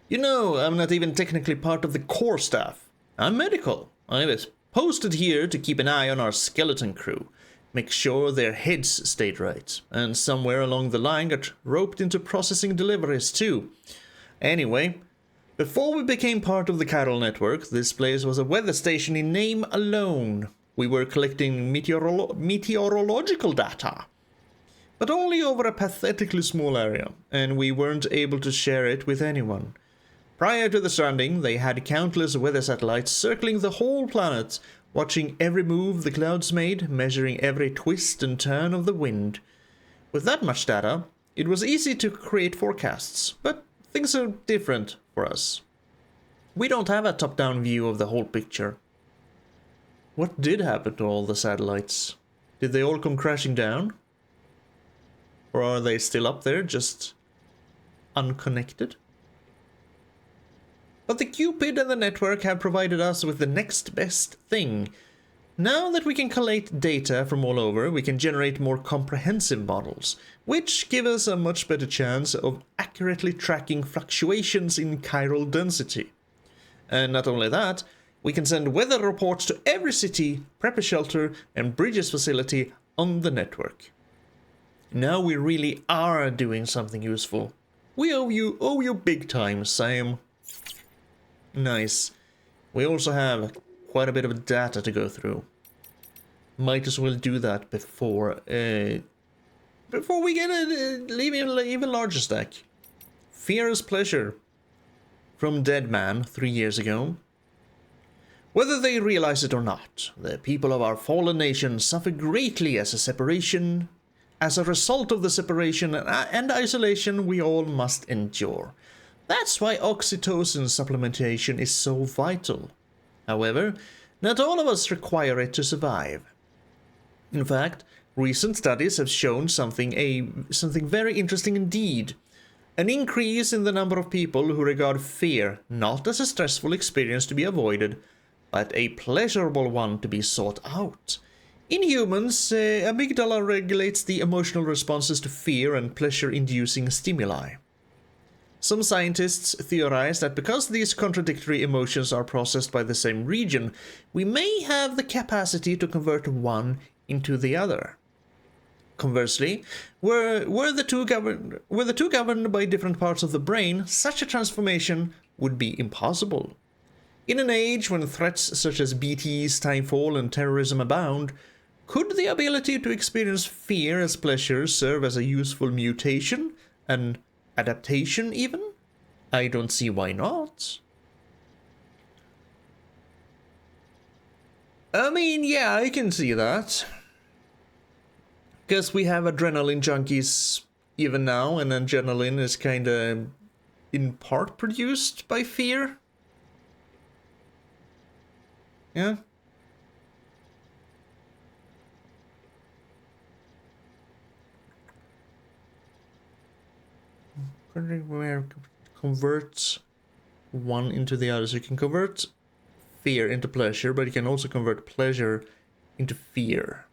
You know, I'm not even technically part of the core staff. I'm medical. I was posted here to keep an eye on our skeleton crew. Make sure their heads stayed right. And somewhere along the line got roped into processing deliveries too. Anyway, before we became part of the chiral network, this place was a weather station in name alone. We were collecting meteorological data. But only over a pathetically small area, and we weren't able to share it with anyone. Prior to the Stranding, they had countless weather satellites circling the whole planet, watching every move the clouds made, measuring every twist and turn of the wind. With that much data, it was easy to create forecasts, but things are different for us. We don't have a top-down view of the whole picture. What did happen to all the satellites? Did they all come crashing down? Or are they still up there, just unconnected? But the Cupid and the network have provided us with the next best thing. Now that we can collate data from all over, we can generate more comprehensive models, which give us a much better chance of accurately tracking fluctuations in chiral density. And not only that, we can send weather reports to every city, prepper shelter, and bridges facility on the network. Now we really are doing something useful. We owe you big time, Sam. Nice. We also have quite a bit of data to go through. Might as well do that before we get an even larger stack. Fear's Pleasure. From Dead Man 3 years ago. Whether they realize it or not, the people of our fallen nation suffer greatly as a result of the separation and isolation we all must endure. That's why oxytocin supplementation is so vital. However, not all of us require it to survive. In fact, recent studies have shown something very interesting indeed. An increase in the number of people who regard fear not as a stressful experience to be avoided, but a pleasurable one to be sought out. In humans, amygdala regulates the emotional responses to fear and pleasure-inducing stimuli. Some scientists theorize that because these contradictory emotions are processed by the same region, we may have the capacity to convert one into the other. Conversely, were the two governed by different parts of the brain, such a transformation would be impossible. In an age when threats such as BTs, timefall, and terrorism abound, could the ability to experience fear as pleasure serve as a useful mutation, an adaptation even? I don't see why not. I mean, yeah, I can see that. Guess we have adrenaline junkies even now, and adrenaline is kinda in part produced by fear. Yeah. Where converts one into the other. So you can convert fear into pleasure, but you can also convert pleasure into fear.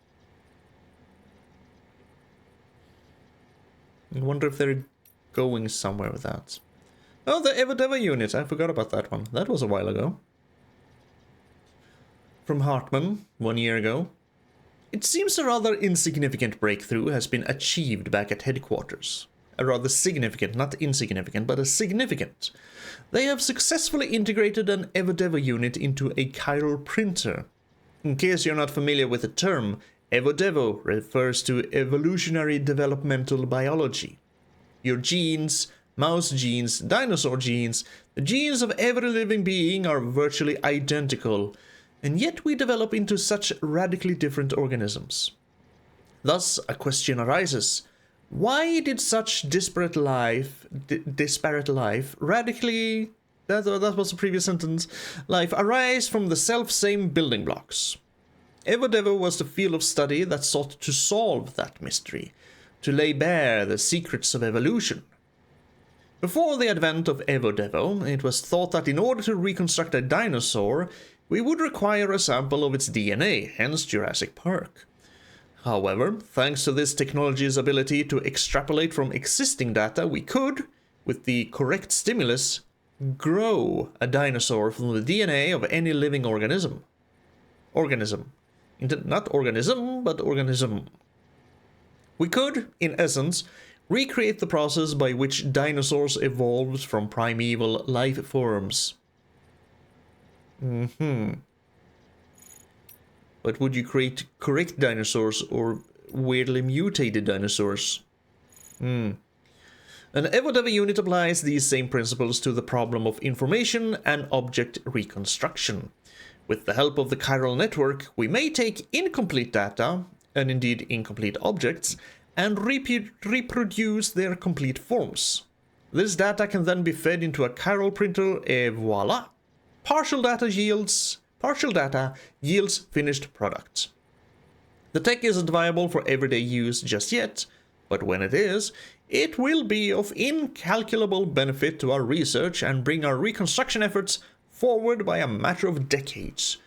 I wonder if they're going somewhere with that. Oh, the Everdeva unit. I forgot about that one. That was a while ago. From Hartman, 1 year ago. It seems a rather insignificant breakthrough has been achieved back at headquarters. rather significant, not insignificant, but a significant. They have successfully integrated an Evodevo unit into a chiral printer. In case you're not familiar with the term, Evodevo refers to evolutionary developmental biology. Your genes, mouse genes, dinosaur genes, the genes of every living being are virtually identical, and yet we develop into such radically different organisms. Thus, a question arises. Why did such disparate life radically... That was the previous sentence. Life arise from the self-same building blocks. Evodevo was the field of study that sought to solve that mystery, to lay bare the secrets of evolution. Before the advent of Evodevo, it was thought that in order to reconstruct a dinosaur, we would require a sample of its DNA, hence Jurassic Park. However, thanks to this technology's ability to extrapolate from existing data, we could, with the correct stimulus, grow a dinosaur from the DNA of any living organism. Not organism, but organism. We could, in essence, recreate the process by which dinosaurs evolved from primeval life forms. But would you create correct dinosaurs or weirdly mutated dinosaurs? An Evodevo unit applies these same principles to the problem of information and object reconstruction. With the help of the chiral network, we may take incomplete data, and indeed incomplete objects, and reproduce their complete forms. This data can then be fed into a chiral printer, et voila! Partial data yields finished products. The tech isn't viable for everyday use just yet, but when it is, it will be of incalculable benefit to our research and bring our reconstruction efforts forward by a matter of decades.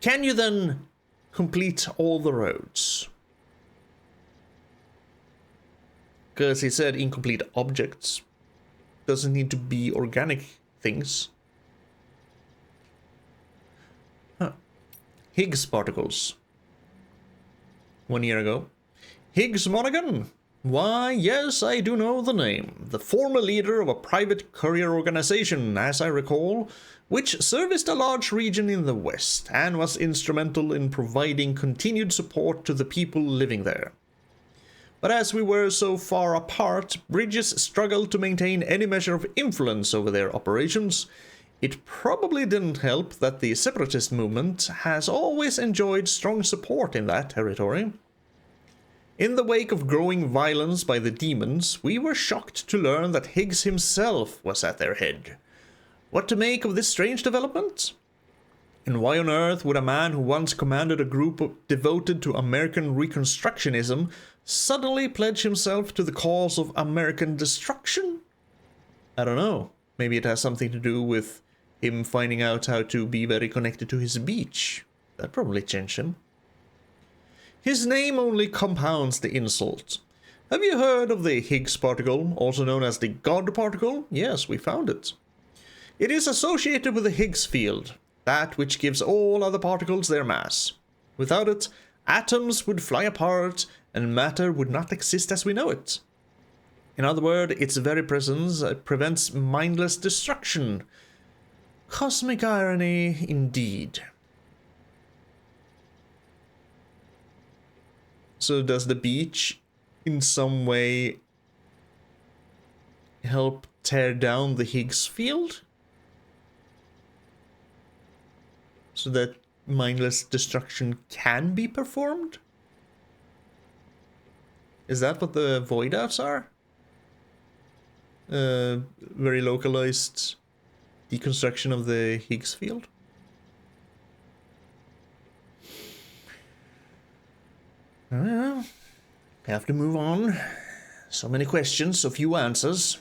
Can you then complete all the roads? Because he said incomplete objects. Doesn't need to be organic things. Higgs particles. 1 year ago. Higgs Monaghan? Why, yes, I do know the name. The former leader of a private courier organization, as I recall, which serviced a large region in the West and was instrumental in providing continued support to the people living there. But as we were so far apart, Bridges struggled to maintain any measure of influence over their operations. It probably didn't help that the separatist movement has always enjoyed strong support in that territory. In the wake of growing violence by the demons, we were shocked to learn that Higgs himself was at their head. What to make of this strange development? And why on earth would a man who once commanded a group devoted to American Reconstructionism suddenly pledge himself to the cause of American destruction? I don't know. Maybe it has something to do with him finding out how to be very connected to his beach. That probably changed him. His name only compounds the insult. Have you heard of the Higgs particle, also known as the God particle? Yes, we found it. It is associated with the Higgs field, that which gives all other particles their mass. Without it, atoms would fly apart, and matter would not exist as we know it. In other words, its very presence prevents mindless destruction. Cosmic irony, indeed. So does the beach in some way help tear down the Higgs field? So that mindless destruction can be performed? Is that what the void outs are? Very localized deconstruction of the Higgs field? I don't know. Have to move on. So many questions, so few answers.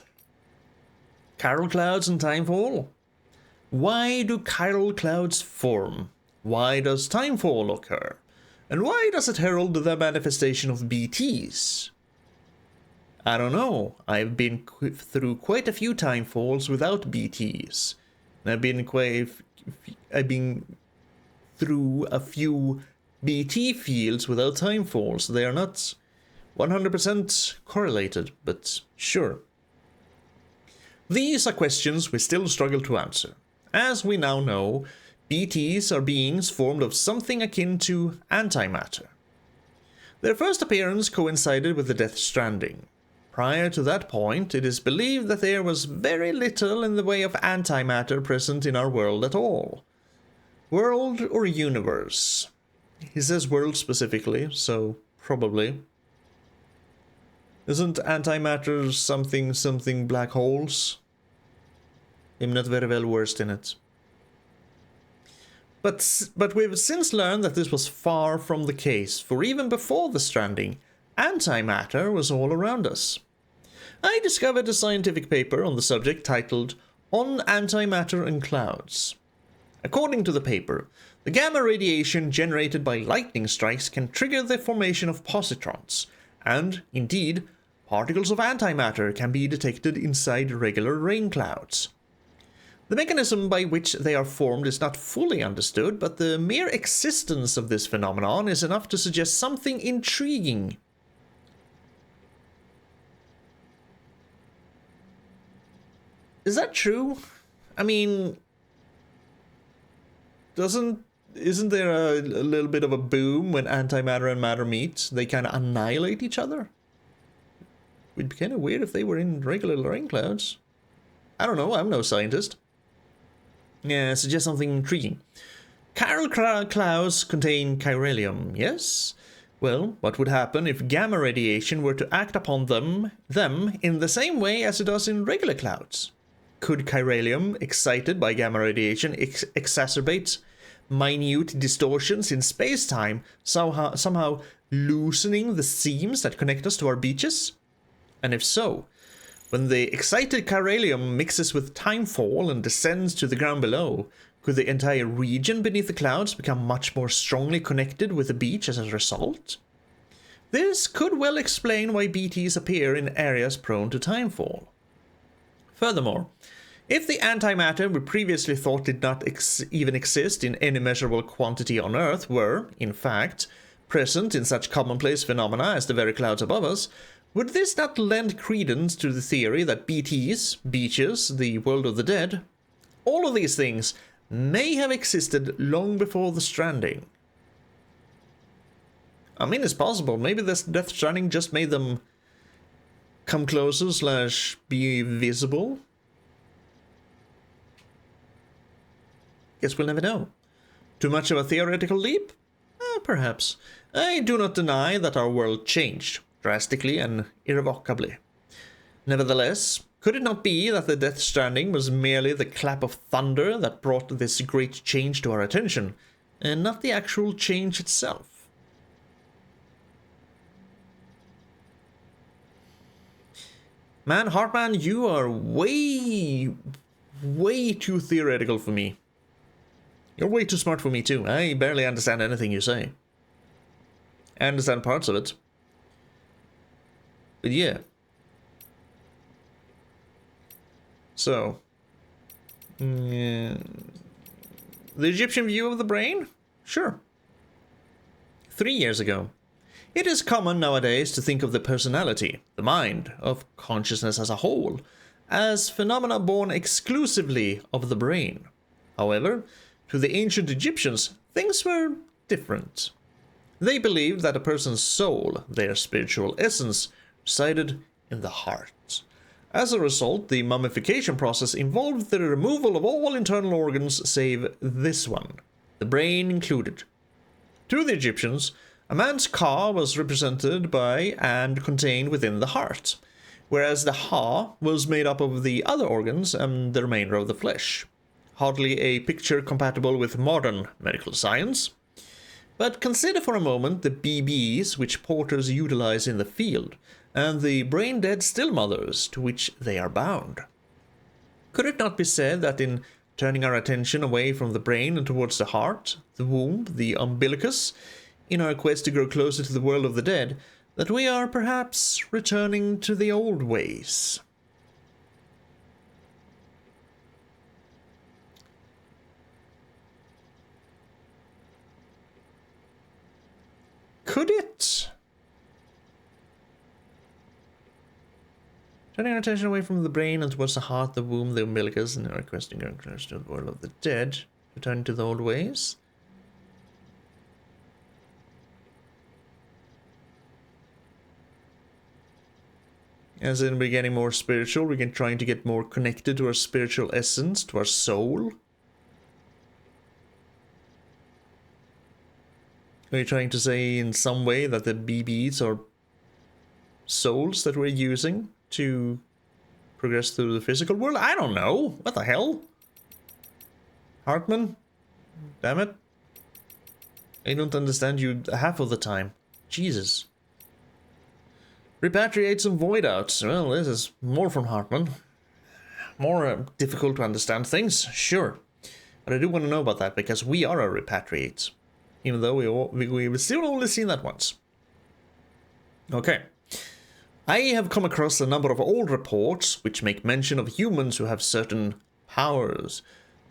Chiral clouds and timefall? Why do chiral clouds form? Why does timefall occur? And why does it herald the manifestation of BTs? I don't know. I've been through quite a few timefalls without BTs. And I've been through a few BT fields without timefalls. They are not 100% correlated, but sure. These are questions we still struggle to answer. As we now know, BTs are beings formed of something akin to antimatter. Their first appearance coincided with the Death Stranding. Prior to that point, it is believed that there was very little in the way of antimatter present in our world at all. World or universe? He says world specifically, so probably. Isn't antimatter something black holes? I'm not very well versed in it. But we've since learned that this was far from the case, for even before the Stranding, antimatter was all around us. I discovered a scientific paper on the subject titled On Antimatter and Clouds. According to the paper, the gamma radiation generated by lightning strikes can trigger the formation of positrons, and, indeed, particles of antimatter can be detected inside regular rain clouds. The mechanism by which they are formed is not fully understood, but the mere existence of this phenomenon is enough to suggest something intriguing. Is that true? I mean, isn't there a little bit of a boom when antimatter and matter meet? They kind of annihilate each other? It'd be kind of weird if they were in regular rain clouds. I don't know, I'm no scientist. Yeah, suggest something intriguing. Chiral clouds contain chiralium, yes? Well, what would happen if gamma radiation were to act upon them in the same way as it does in regular clouds? Could chiralium, excited by gamma radiation, exacerbate minute distortions in space-time, somehow loosening the seams that connect us to our beaches? And if so, when the excited chiralium mixes with timefall and descends to the ground below, could the entire region beneath the clouds become much more strongly connected with the beach as a result? This could well explain why BTs appear in areas prone to timefall. Furthermore, if the antimatter we previously thought did not even exist in any measurable quantity on Earth were, in fact, present in such commonplace phenomena as the very clouds above us, would this not lend credence to the theory that BTs, beaches, the world of the dead, all of these things may have existed long before the Stranding? I mean, it's possible. Maybe this Death Stranding just made them come closer / be visible. Guess we'll never know. Too much of a theoretical leap? Perhaps. I do not deny that our world changed, drastically and irrevocably. Nevertheless, could it not be that the Death Stranding was merely the clap of thunder that brought this great change to our attention, and not the actual change itself? Man, Hartman, you are way too theoretical for me. You're way too smart for me too. I barely understand anything you say. I understand parts of it. But yeah. So. The Egyptian view of the brain? Sure. 3 years ago. It is common nowadays to think of the personality, the mind, of consciousness as a whole, as phenomena born exclusively of the brain. However, to the ancient Egyptians, things were different. They believed that a person's soul, their spiritual essence, resided in the heart. As a result, the mummification process involved the removal of all internal organs save this one, the brain included. To the Egyptians, a man's ka was represented by and contained within the heart, whereas the ha was made up of the other organs and the remainder of the flesh. Hardly a picture compatible with modern medical science. But consider for a moment the BBs which porters utilize in the field, and the brain-dead still mothers to which they are bound. Could it not be said that in turning our attention away from the brain and towards the heart, the womb, the umbilicus, in our quest to grow closer to the world of the dead, that we are perhaps returning to the old ways? Could it? Turning our attention away from the brain and towards the heart, the womb, the umbilicus, and requesting our connection to the world of the dead. Returning to the old ways. As in, we're getting more spiritual, we're trying to get more connected to our spiritual essence, to our soul. Are you trying to say in some way that the BBs are souls that we're using to progress through the physical world? I don't know. What the hell? Hartman? Damn it. I don't understand you half of the time. Jesus. Repatriate some void outs. Well, this is more from Hartman. More difficult to understand things, sure. But I do want to know about that because we are a repatriate. Even though we've still only seen that once. Okay. I have come across a number of old reports which make mention of humans who have certain powers.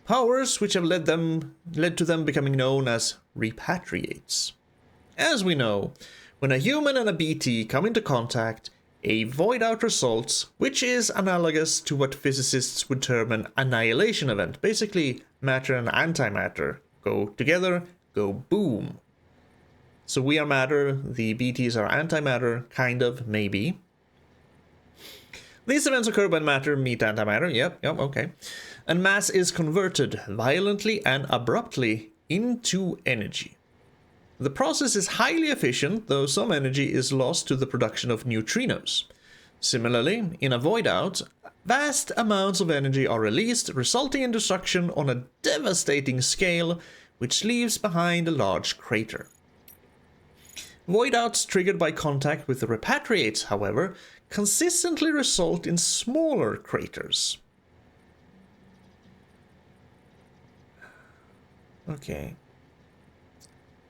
Powers which have led to them becoming known as repatriates. As we know, when a human and a BT come into contact, a void out results, which is analogous to what physicists would term an annihilation event. Basically, matter and antimatter go together, go boom. So we are matter, the BTs are antimatter, kind of, maybe. These events occur when matter meet antimatter, yep, okay. And mass is converted violently and abruptly into energy. The process is highly efficient, though some energy is lost to the production of neutrinos. Similarly, in a void out, vast amounts of energy are released, resulting in destruction on a devastating scale, which leaves behind a large crater. Void outs triggered by contact with the repatriates, however, consistently result in smaller craters. Okay.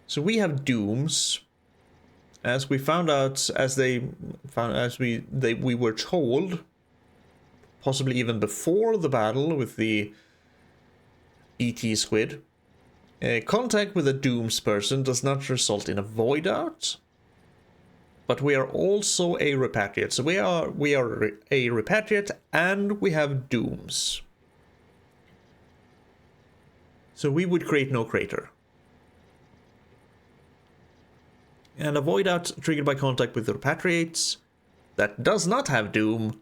So we have dooms, as we found out, we were told, possibly even before the battle with the ET squid. Contact with a dooms person does not result in a void out, but we are also a repatriate. So we are a repatriate and we have dooms. So we would create no crater. And a void out triggered by contact with the repatriates that does not have doom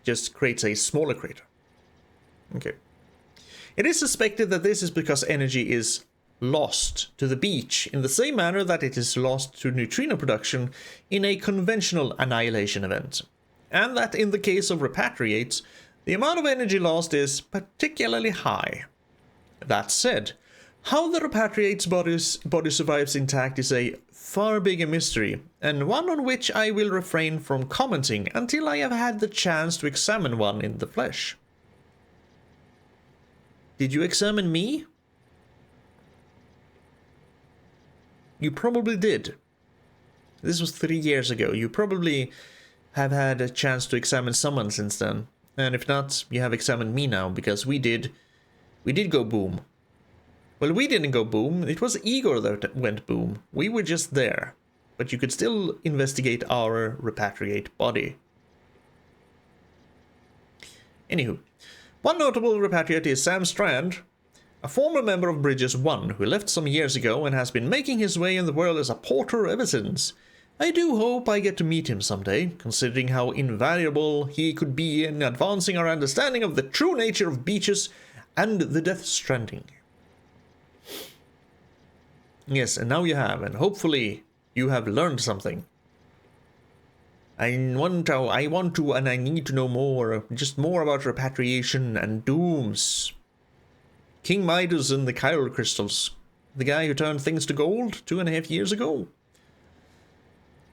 just creates a smaller crater. Okay. It is suspected that this is because energy is lost to the beach in the same manner that it is lost to neutrino production in a conventional annihilation event. And that in the case of repatriates, the amount of energy lost is particularly high. That said, how the repatriate's body survives intact is a far bigger mystery, and one on which I will refrain from commenting until I have had the chance to examine one in the flesh. Did you examine me? You probably did. This was 3 years ago. You probably have had a chance to examine someone since then. And if not, you have examined me now, because we did go boom. Well, we didn't go boom. It was Igor that went boom. We were just there. But you could still investigate our repatriate body. Anywho. One notable repatriate is Sam Strand, a former member of Bridges 1 who left some years ago and has been making his way in the world as a porter ever since. I do hope I get to meet him someday, considering how invaluable he could be in advancing our understanding of the true nature of beaches and the Death Stranding. Yes, and now you have, and hopefully you have learned something. I want to, and I need to know more, just more about repatriation and dooms. King Midas and the chiral crystals, the guy who turned things to gold 2.5 years ago.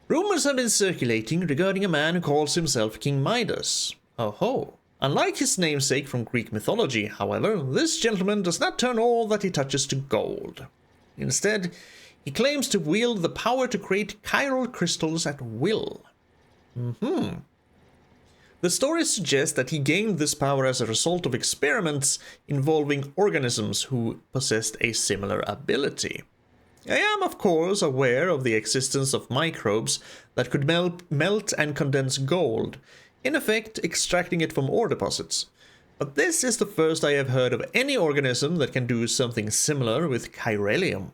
Rumors have been circulating regarding a man who calls himself King Midas. Oh ho. Unlike his namesake from Greek mythology, however, this gentleman does not turn all that he touches to gold. Instead, he claims to wield the power to create chiral crystals at will. The stories suggest that he gained this power as a result of experiments involving organisms who possessed a similar ability. I am, of course, aware of the existence of microbes that could melt and condense gold, in effect extracting it from ore deposits. But this is the first I have heard of any organism that can do something similar with chiralium.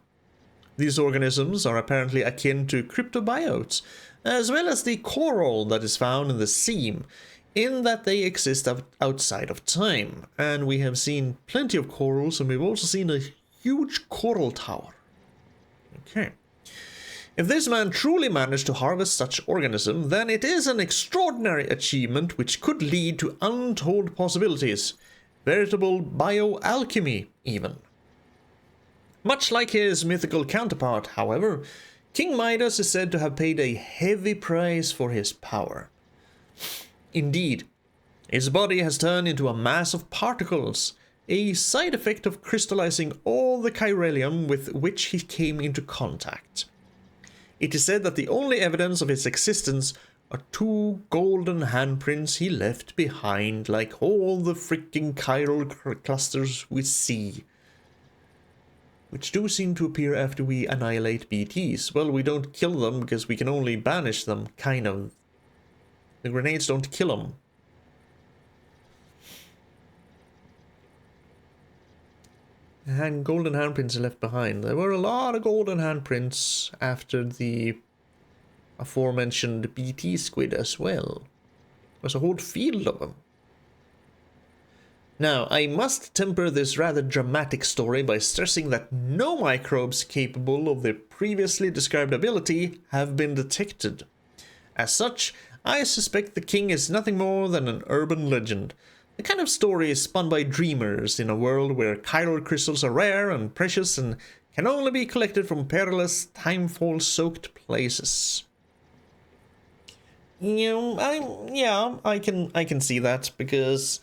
These organisms are apparently akin to cryptobiotes, as well as the coral that is found in the seam, in that they exist outside of time, and we have seen plenty of corals, and we've also seen a huge coral tower. Okay. If this man truly managed to harvest such organism, then it is an extraordinary achievement which could lead to untold possibilities. Veritable bioalchemy, even. Much like his mythical counterpart, however, King Midas is said to have paid a heavy price for his power. Indeed, his body has turned into a mass of particles, a side effect of crystallizing all the chiralium with which he came into contact. It is said that the only evidence of his existence are 2 golden handprints he left behind, like all the freaking chiral clusters we see. Which do seem to appear after we annihilate BTs. Well, we don't kill them because we can only banish them, kind of. The grenades don't kill them. And golden handprints are left behind. There were a lot of golden handprints after the aforementioned BT squid as well. There's a whole field of them. Now, I must temper this rather dramatic story by stressing that no microbes capable of the previously described ability have been detected. As such, I suspect the king is nothing more than an urban legend. The kind of story is spun by dreamers in a world where chiral crystals are rare and precious and can only be collected from perilous, timefall-soaked places. You know, I can see that, because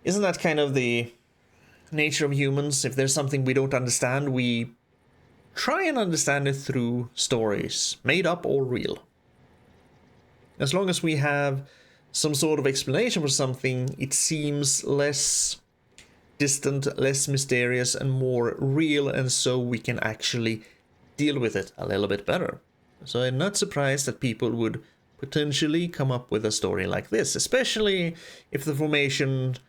isn't that kind of the nature of humans? If there's something we don't understand, we try and understand it through stories, made up or real. As long as we have some sort of explanation for something, it seems less distant, less mysterious, and more real, and so we can actually deal with it a little bit better. So I'm not surprised that people would potentially come up with a story like this, especially if the formations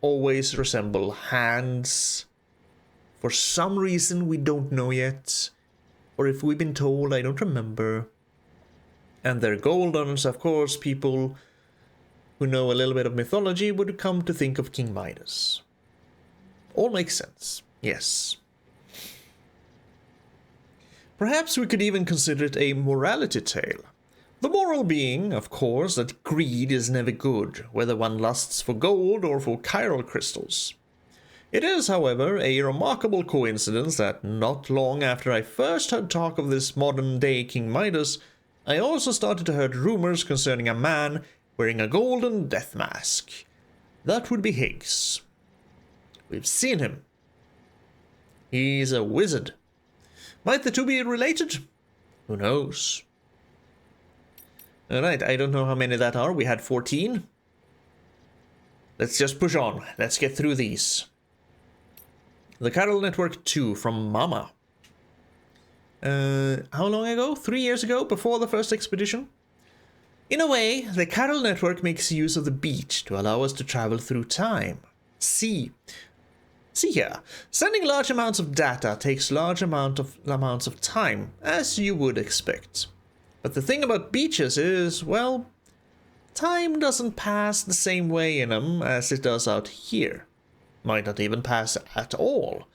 always resemble hands. For some reason we don't know yet, or if we've been told, I don't remember. And they're golden, so of course people who know a little bit of mythology would come to think of King Midas. All makes sense, yes. Perhaps we could even consider it a morality tale. The moral being, of course, that greed is never good, whether one lusts for gold or for chiral crystals. It is, however, a remarkable coincidence that not long after I first heard talk of this modern-day King Midas, I also started to hear rumors concerning a man wearing a golden death mask. That would be Higgs. We've seen him. He's a wizard. Might the two be related? Who knows? Alright, I don't know how many that are. We had 14. Let's just push on. Let's get through these. The Chiral Network 2 from Mama. How long ago? 3 years ago, before the first expedition? In a way, the Chiral Network makes use of the beach to allow us to travel through time. See here, sending large amounts of data takes large amounts of time, as you would expect. But the thing about beaches is, well, time doesn't pass the same way in them as it does out here. Might not even pass at all,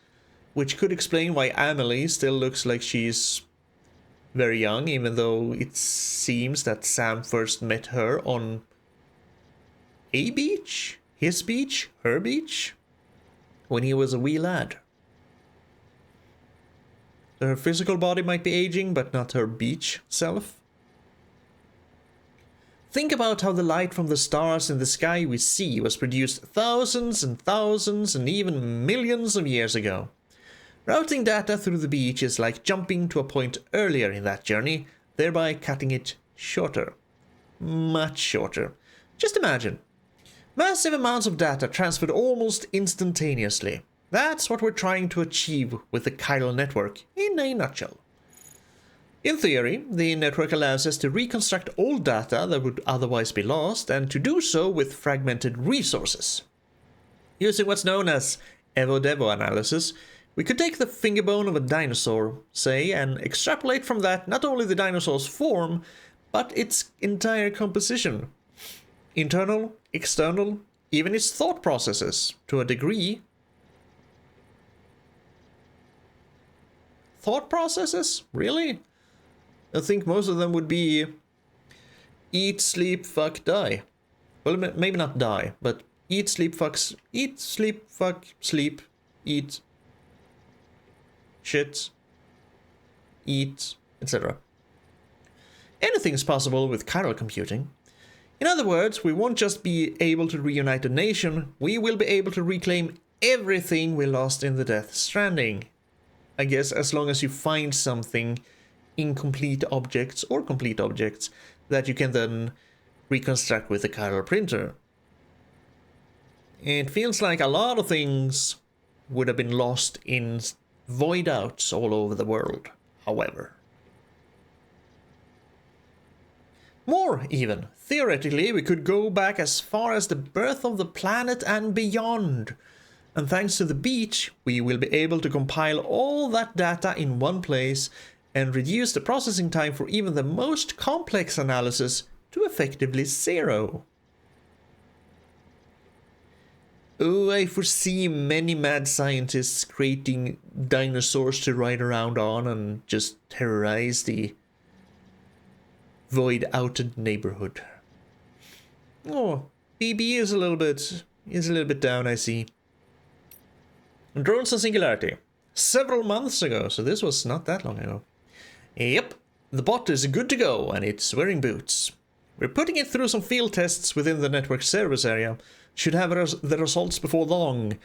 which could explain why Amelie still looks like she's very young, even though it seems that Sam first met her on a beach? His beach? Her beach? When he was a wee lad. So her physical body might be aging, but not her beach self. Think about how the light from the stars in the sky we see was produced thousands and thousands and even millions of years ago. Routing data through the beach is like jumping to a point earlier in that journey, thereby cutting it shorter. Much shorter. Just imagine. Massive amounts of data transferred almost instantaneously. That's what we're trying to achieve with the Chiral Network, in a nutshell. In theory, the network allows us to reconstruct all data that would otherwise be lost, and to do so with fragmented resources. Using what's known as Evo-Devo analysis, we could take the fingerbone of a dinosaur, say, and extrapolate from that not only the dinosaur's form, but its entire composition. Internal, external, even its thought processes, to a degree. Thought processes? Really? I think most of them would be eat, sleep, fuck, die. Well, maybe not die, but eat, sleep, fuck, sleep, eat, shit, eat, etc. Anything's possible with chiral computing. In other words, we won't just be able to reunite a nation, we will be able to reclaim everything we lost in the Death Stranding. I guess as long as you find something, incomplete objects or complete objects, that you can then reconstruct with a chiral printer. It feels like a lot of things would have been lost in void outs all over the world, however. More, even. Theoretically, we could go back as far as the birth of the planet and beyond. And thanks to the beach, we will be able to compile all that data in one place and reduce the processing time for even the most complex analysis to effectively 0. Oh, I foresee many mad scientists creating dinosaurs to ride around on and just terrorize the void-outed neighborhood. Oh, BB is a little bit down, I see. Drones and Singularity. Several months ago, so this was not that long ago. Yep, the bot is good to go and it's wearing boots. We're putting it through some field tests within the network service area. Should have the results before long.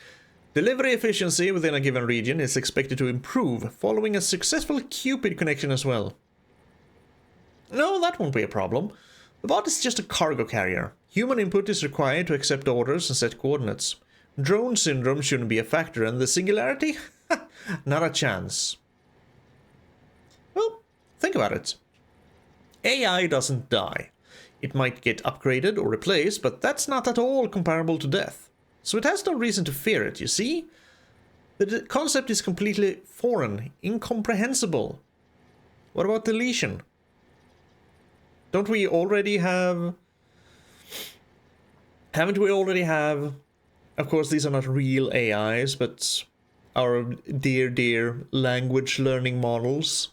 Delivery efficiency within a given region is expected to improve following a successful Cupid connection as well. No, that won't be a problem. The bot is just a cargo carrier. Human input is required to accept orders and set coordinates. Drone syndrome shouldn't be a factor, and the Singularity? Not a chance. Well, think about it. AI doesn't die. It might get upgraded or replaced, but that's not at all comparable to death. So it has no reason to fear it, you see? The concept is completely foreign, incomprehensible. What about deletion? Don't we already have... Haven't we already have... Of course, these are not real AIs, but our dear language learning models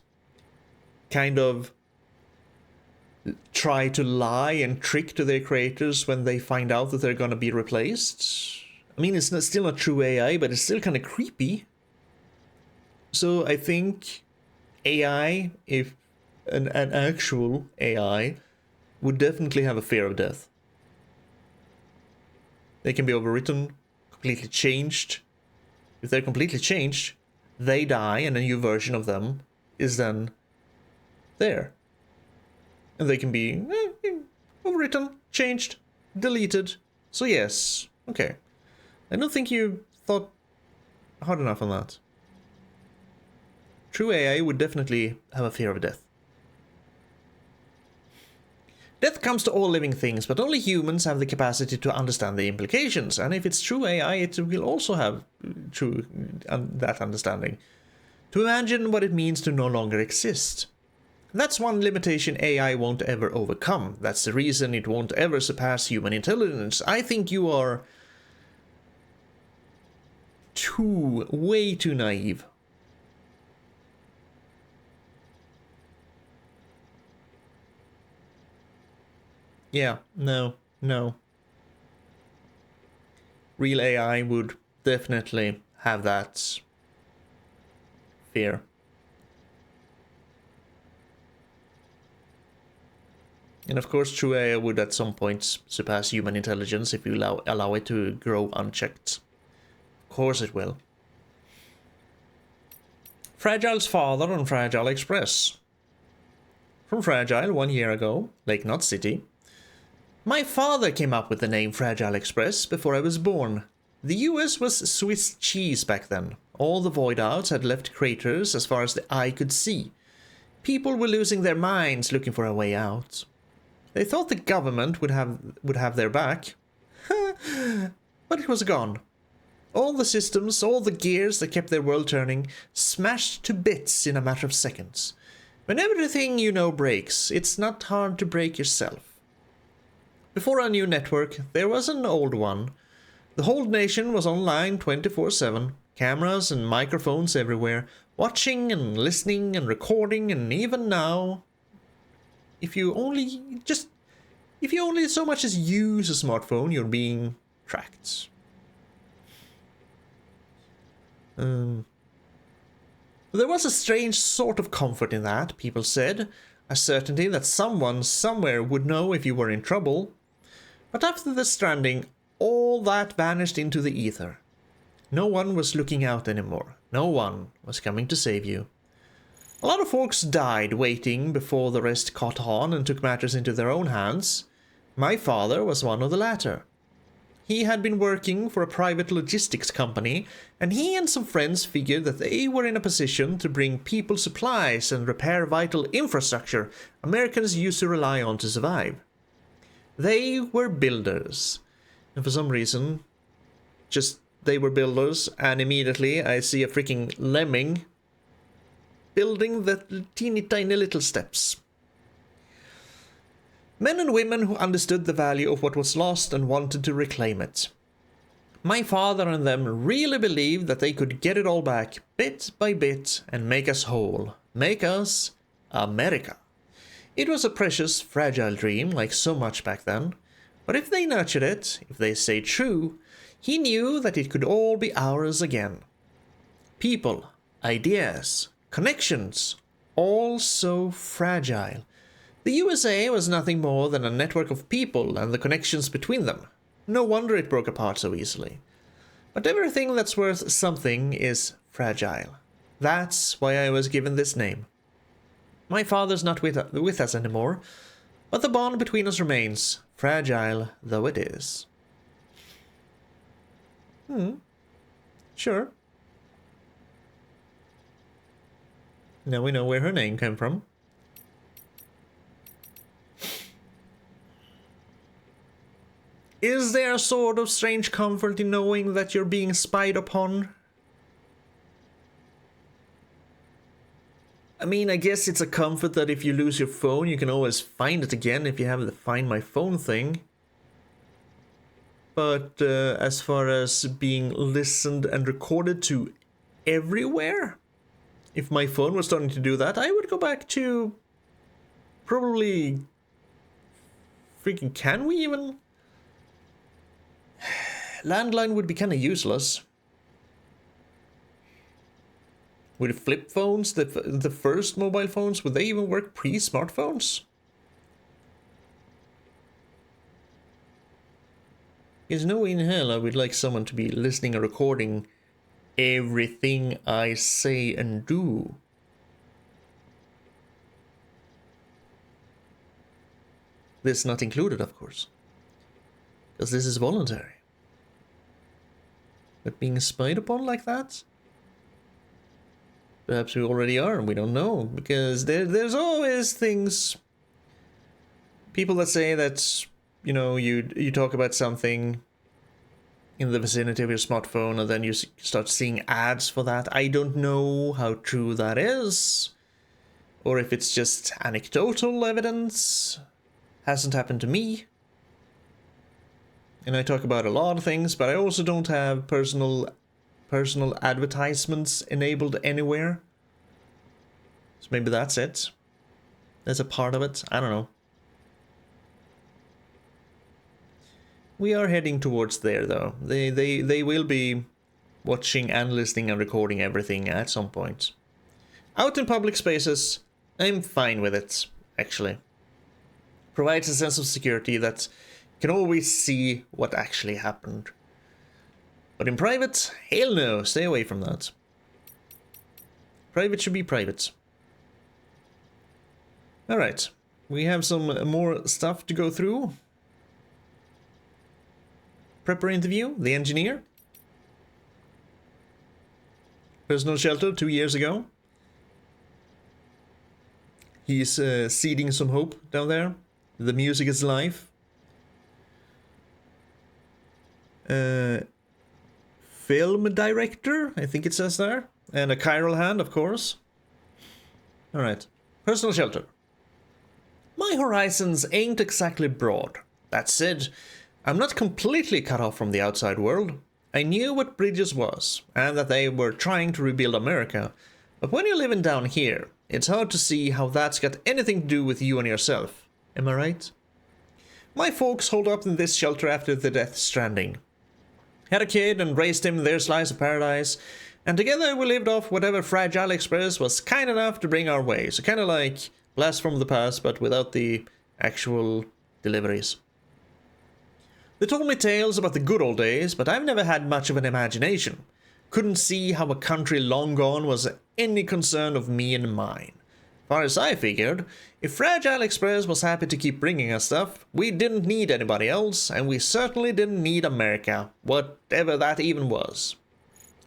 kind of try to lie and trick to their creators when they find out that they're gonna be replaced. I mean, it's still not true AI, but it's still kind of creepy. So I think AI, if an actual AI, would definitely have a fear of death. They can be overwritten, completely changed. If they're completely changed, they die and a new version of them is then there. And they can be overwritten, changed, deleted. So yes, okay. I don't think you thought hard enough on that. True AI would definitely have a fear of death. Death comes to all living things, but only humans have the capacity to understand the implications, and if it's true AI, it will also have that understanding. To imagine what it means to no longer exist. That's one limitation AI won't ever overcome. That's the reason it won't ever surpass human intelligence. I think you are way too naive. Yeah, no. Real AI would definitely have that fear. And of course, true AI would at some point surpass human intelligence if you allow it to grow unchecked. Of course it will. Fragile's father on Fragile Express. From Fragile 1 year ago, Lake Knot City. My father came up with the name Fragile Express before I was born. The US was Swiss cheese back then. All the void outs had left craters as far as the eye could see. People were losing their minds looking for a way out. They thought the government would have their back. But it was gone. All the systems, all the gears that kept their world turning, smashed to bits in a matter of seconds. When everything you know breaks, it's not hard to break yourself. Before our new network, there was an old one. The whole nation was online 24/7, cameras and microphones everywhere, watching and listening and recording, and even now, if you only so much as use a smartphone, you're being tracked. There was a strange sort of comfort in that, people said, a certainty that someone somewhere would know if you were in trouble. But after the Stranding, all that vanished into the ether. No one was looking out anymore. No one was coming to save you. A lot of folks died waiting before the rest caught on and took matters into their own hands. My father was one of the latter. He had been working for a private logistics company, and he and some friends figured that they were in a position to bring people supplies and repair vital infrastructure Americans used to rely on to survive. They were builders. And for some reason, just they were builders, and immediately I see a freaking lemming building the teeny tiny little steps. Men and women who understood the value of what was lost and wanted to reclaim it. My father and them really believed that they could get it all back, bit by bit, and make us whole. Make us America. It was a precious, fragile dream, like so much back then. But if they nurtured it, if they stayed true, he knew that it could all be ours again. People, ideas, connections, all so fragile. The USA was nothing more than a network of people and the connections between them. No wonder it broke apart so easily. But everything that's worth something is fragile. That's why I was given this name. My father's not with us anymore, but the bond between us remains, fragile though it is. Sure. Now we know where her name came from. Is there a sort of strange comfort in knowing that you're being spied upon? I mean, I guess it's a comfort that if you lose your phone, you can always find it again if you have the Find My Phone thing. But as far as being listened and recorded to everywhere, if my phone was starting to do that, I would go back to probably freaking, can we even? Landline would be kind of useless. Would flip phones, the first mobile phones, would they even work pre-smartphones? There's no way in hell I would like someone to be listening and recording everything I say and do. This not included, of course. Because this is voluntary. But being spied upon like that? Perhaps we already are, and we don't know. Because there's always things... People that say that, you know, you talk about something in the vicinity of your smartphone, and then you start seeing ads for that. I don't know how true that is. Or if it's just anecdotal evidence. Hasn't happened to me. And I talk about a lot of things, but I also don't have personal advertisements enabled anywhere. So maybe that's it. That's a part of it. I don't know. We are heading towards there, though. They will be watching and listening and recording everything at some point. Out in public spaces, I'm fine with it, actually. Provides a sense of security that you can always see what actually happened. But in private, hell no, stay away from that. Private should be private. Alright, we have some more stuff to go through. Prepper interview, the engineer. Personal shelter 2 years ago. He's seeding some hope down there. The music is life. Film director, I think it says there. And a chiral hand, of course. Alright. Personal shelter. My horizons ain't exactly broad. That said, I'm not completely cut off from the outside world. I knew what Bridges was, and that they were trying to rebuild America. But when you're living down here, it's hard to see how that's got anything to do with you and yourself. Am I right? My folks holed up in this shelter after the Death Stranding. Had a kid and raised him in their slice of paradise, and together we lived off whatever Fragile Express was kind enough to bring our way. So kind of like Blast from the Past, but without the actual deliveries. They told me tales about the good old days, but I've never had much of an imagination. Couldn't see how a country long gone was any concern of me and mine. Far as I figured, if Fragile Express was happy to keep bringing us stuff, we didn't need anybody else, and we certainly didn't need America, whatever that even was.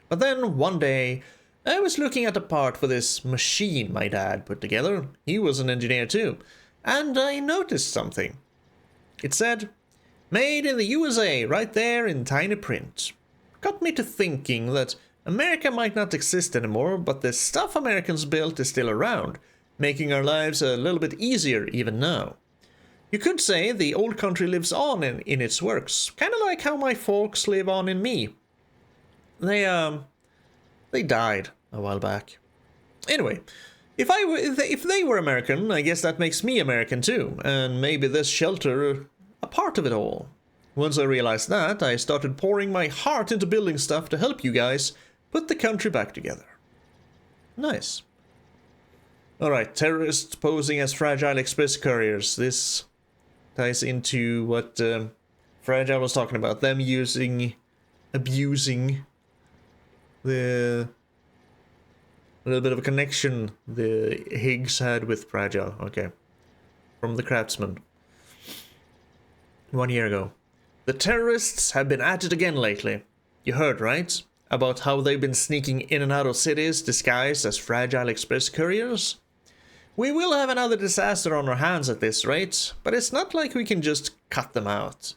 But then, one day, I was looking at a part for this machine my dad put together. He was an engineer too, and I noticed something. It said, "Made in the USA," right there in tiny print. Got me to thinking that America might not exist anymore, but the stuff Americans built is still around, making our lives a little bit easier even now. You could say the old country lives on in its works, kind of like how my folks live on in me. They died a while back. Anyway, if they were American, I guess that makes me American too, and maybe this shelter a part of it all. Once I realized that, I started pouring my heart into building stuff to help you guys put the country back together. Nice. Alright, terrorists posing as Fragile Express couriers. This ties into what Fragile was talking about. Them abusing the little bit of a connection the Higgs had with Fragile. Okay. From the Craftsman. 1 year ago. The terrorists have been at it again lately. You heard, right? About how they've been sneaking in and out of cities disguised as Fragile Express couriers? We will have another disaster on our hands at this rate, but it's not like we can just cut them out.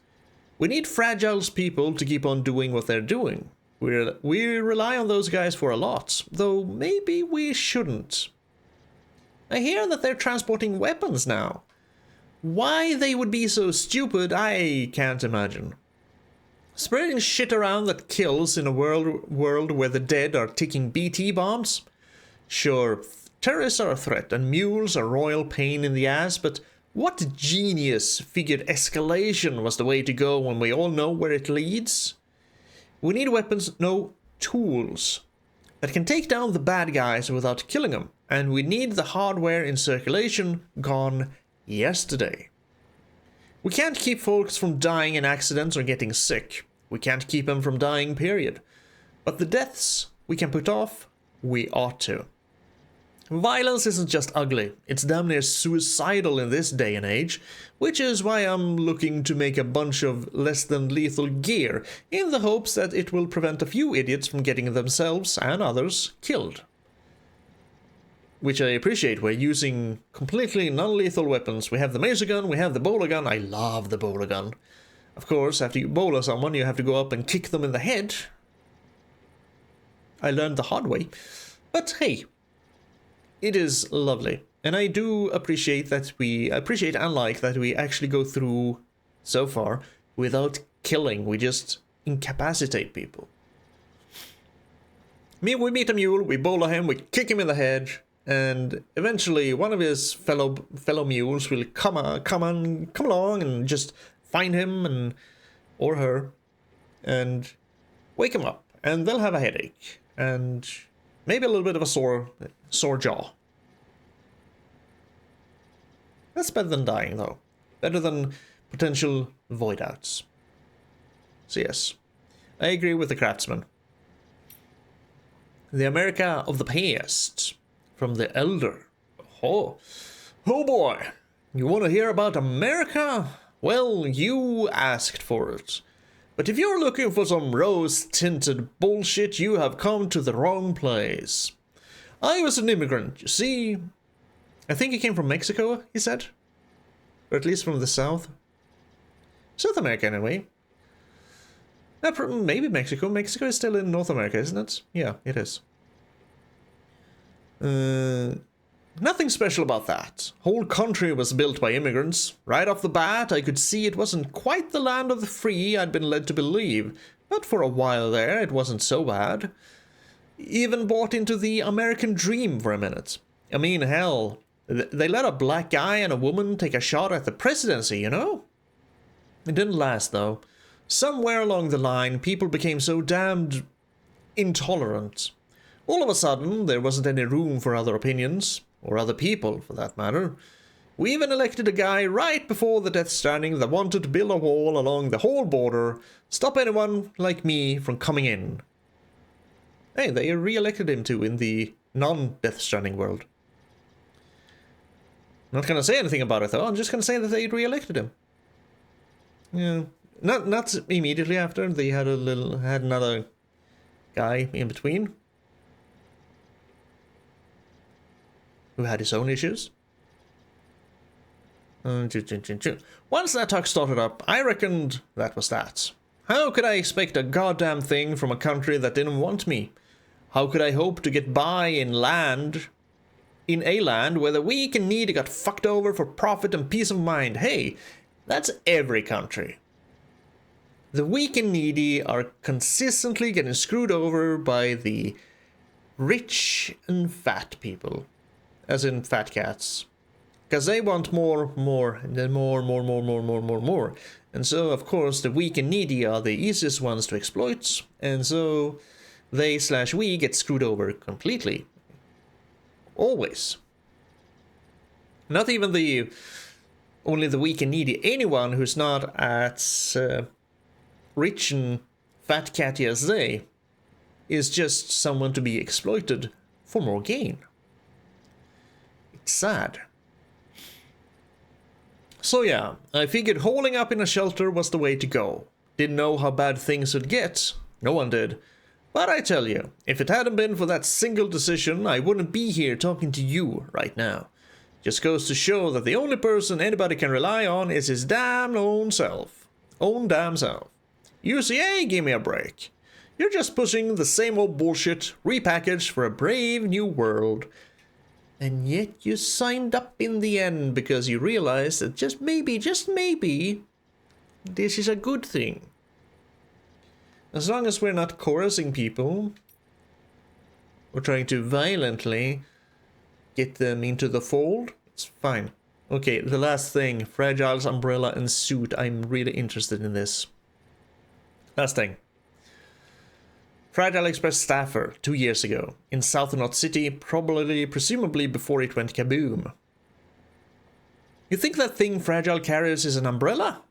We need Fragile's people to keep on doing what they're doing. We rely on those guys for a lot, though maybe we shouldn't. I hear that they're transporting weapons now. Why they would be so stupid, I can't imagine. Spreading shit around that kills in a world where the dead are ticking BT bombs? Sure, terrorists are a threat and mules are royal pain in the ass, but what genius figured escalation was the way to go when we all know where it leads? We need weapons, no, tools, that can take down the bad guys without killing them, and we need the hardware in circulation gone yesterday. We can't keep folks from dying in accidents or getting sick. We can't keep them from dying, period. But the deaths we can put off, we ought to. Violence isn't just ugly, it's damn near suicidal in this day and age, which is why I'm looking to make a bunch of less than lethal gear, in the hopes that it will prevent a few idiots from getting themselves and others killed. Which I appreciate. We're using completely non-lethal weapons. We have the maser gun, we have the bowler gun. I love the bowler gun. Of course, after you bowler someone, you have to go up and kick them in the head. I learned the hard way. But hey, it is lovely. And I do appreciate that and like that we actually go through, so far, without killing. We just incapacitate people. We meet a mule, we bowler him, we kick him in the head, and eventually one of his fellow mules will come along and just find him or her and wake him up, and they'll have a headache and maybe a little bit of a sore jaw. That's better than dying, though. Better than potential void outs. So yes, I agree with the Craftsman. The America of the past, from the Elder. Oh boy, you want to hear about America? Well, you asked for it. But if you're looking for some rose-tinted bullshit, you have come to the wrong place. I was an immigrant, you see. I think he came from Mexico, he said. Or at least from the south. South America, anyway. Maybe Mexico. Mexico is still in North America, isn't it? Yeah, it is. Nothing special about that. Whole country was built by immigrants. Right off the bat, I could see it wasn't quite the land of the free I'd been led to believe. But for a while there, it wasn't so bad. Even bought into the American dream for a minute. I mean, hell, they let a black guy and a woman take a shot at the presidency, you know? It didn't last, though. Somewhere along the line, people became so damned intolerant. All of a sudden, there wasn't any room for other opinions. Or other people, for that matter. We even elected a guy right before the Death Stranding that wanted to build a wall along the whole border, stop anyone like me from coming in. Hey, they re-elected him too in the non-Death Stranding world. Not gonna say anything about it though, I'm just gonna say that they re-elected him. Yeah, not immediately after, they had another guy in between. Who had his own issues. Once that talk started up, I reckoned that was that. How could I expect a goddamn thing from a country that didn't want me? How could I hope to get by in a land where the weak and needy got fucked over for profit and peace of mind? Hey, that's every country. The weak and needy are consistently getting screwed over by the rich and fat people. As in fat cats. Because they want more, and then more. And so, of course, the weak and needy are the easiest ones to exploit. And so, we get screwed over completely. Always. Not even only the weak and needy. Anyone who's not as rich and fat catty as they is just someone to be exploited for more gain. Sad. So yeah, I figured holing up in a shelter was the way to go. Didn't know how bad things would get. No one did. But I tell you, if it hadn't been for that single decision, I wouldn't be here talking to you right now. Just goes to show that the only person anybody can rely on is his damn own self. Own damn self. You see, hey, give me a break. You're just pushing the same old bullshit, repackaged for a brave new world. And yet you signed up in the end because you realized that just maybe, this is a good thing. As long as we're not coercing people, or trying to violently get them into the fold, it's fine. Okay, the last thing, Fragile's umbrella and suit. I'm really interested in this. Last thing. Fragile Express staffer 2 years ago in Southern Knot City, presumably before it went kaboom. You think that thing Fragile carries is an umbrella?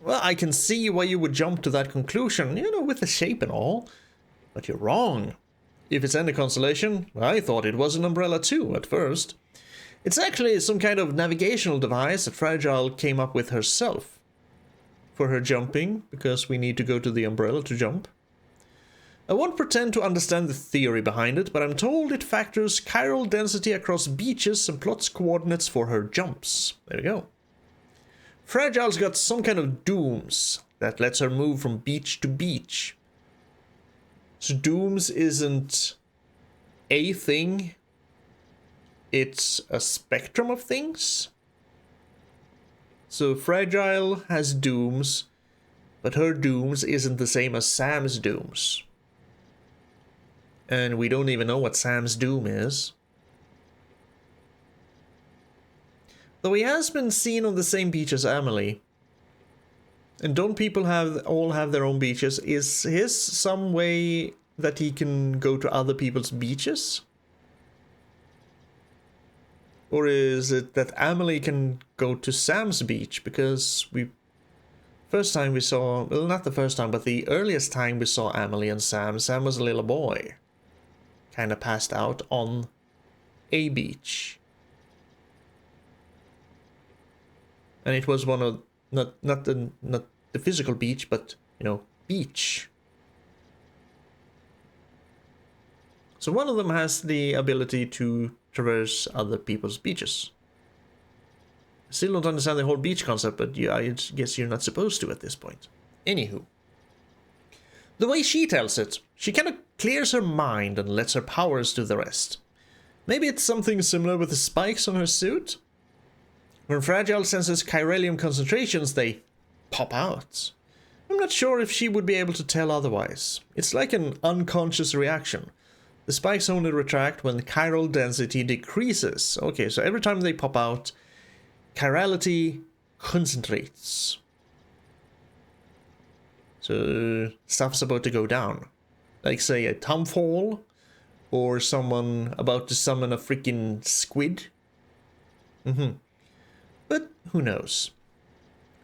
Well, I can see why you would jump to that conclusion, you know, with the shape and all. But you're wrong. If it's any consolation, I thought it was an umbrella too at first. It's actually some kind of navigational device that Fragile came up with herself. For her jumping, because we need to go to the umbrella to jump. I won't pretend to understand the theory behind it, but I'm told it factors chiral density across beaches and plots coordinates for her jumps. There we go. Fragile's got some kind of dooms that lets her move from beach to beach. So dooms isn't a thing, it's a spectrum of things. So Fragile has dooms, but her dooms isn't the same as Sam's dooms. And we don't even know what Sam's doom is. Though he has been seen on the same beach as Amelie. And don't people all have their own beaches? Is his some way that he can go to other people's beaches? Or is it that Amelie can go to Sam's beach? Because first time we saw, well, not the first time, but the earliest time we saw Amelie and Sam was a little boy. Kind of passed out on a beach. And it was one of, not the physical beach, but, you know, beach. So one of them has the ability to traverse other people's beaches. Still don't understand the whole beach concept, but yeah, I guess you're not supposed to at this point. Anywho. The way she tells it, she kind of clears her mind and lets her powers do the rest. Maybe it's something similar with the spikes on her suit? When Fragile senses chiralium concentrations, they pop out. I'm not sure if she would be able to tell otherwise. It's like an unconscious reaction. The spikes only retract when chiral density decreases. Okay, so every time they pop out, chirality concentrates. So stuff's about to go down. Like, say, a tomfall, or someone about to summon a freaking squid. But who knows?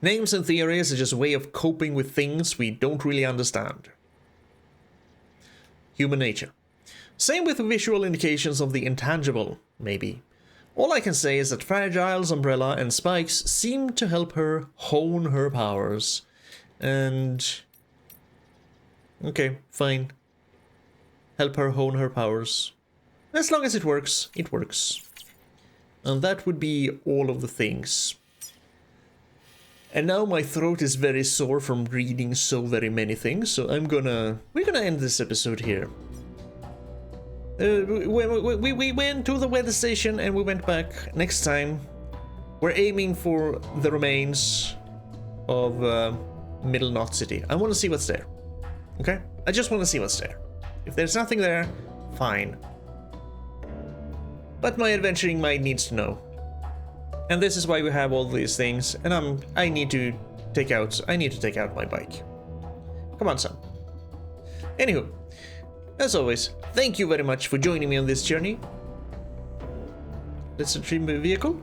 Names and theories are just a way of coping with things we don't really understand. Human nature. Same with visual indications of the intangible, maybe. All I can say is that Fragile's umbrella and spikes seem to help her hone her powers. And... okay, fine. Help her hone her powers. As long as it works, it works. And that would be all of the things. And now my throat is very sore from reading so very many things, so we're gonna end this episode here. We went to the weather station and we went back. Next time, we're aiming for the remains of Middle Knot City. I want to see what's there. Okay? I just want to see what's there. If there's nothing there, fine. But my adventuring mind needs to know. And this is why we have all these things, and I need to take out my bike. Come on, son. Anywho, as always, thank you very much for joining me on this journey. Let's retrieve the vehicle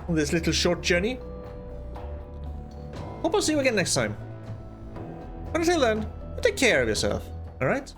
on this little short journey. Hope I'll see you again next time. But until then, take care of yourself, alright?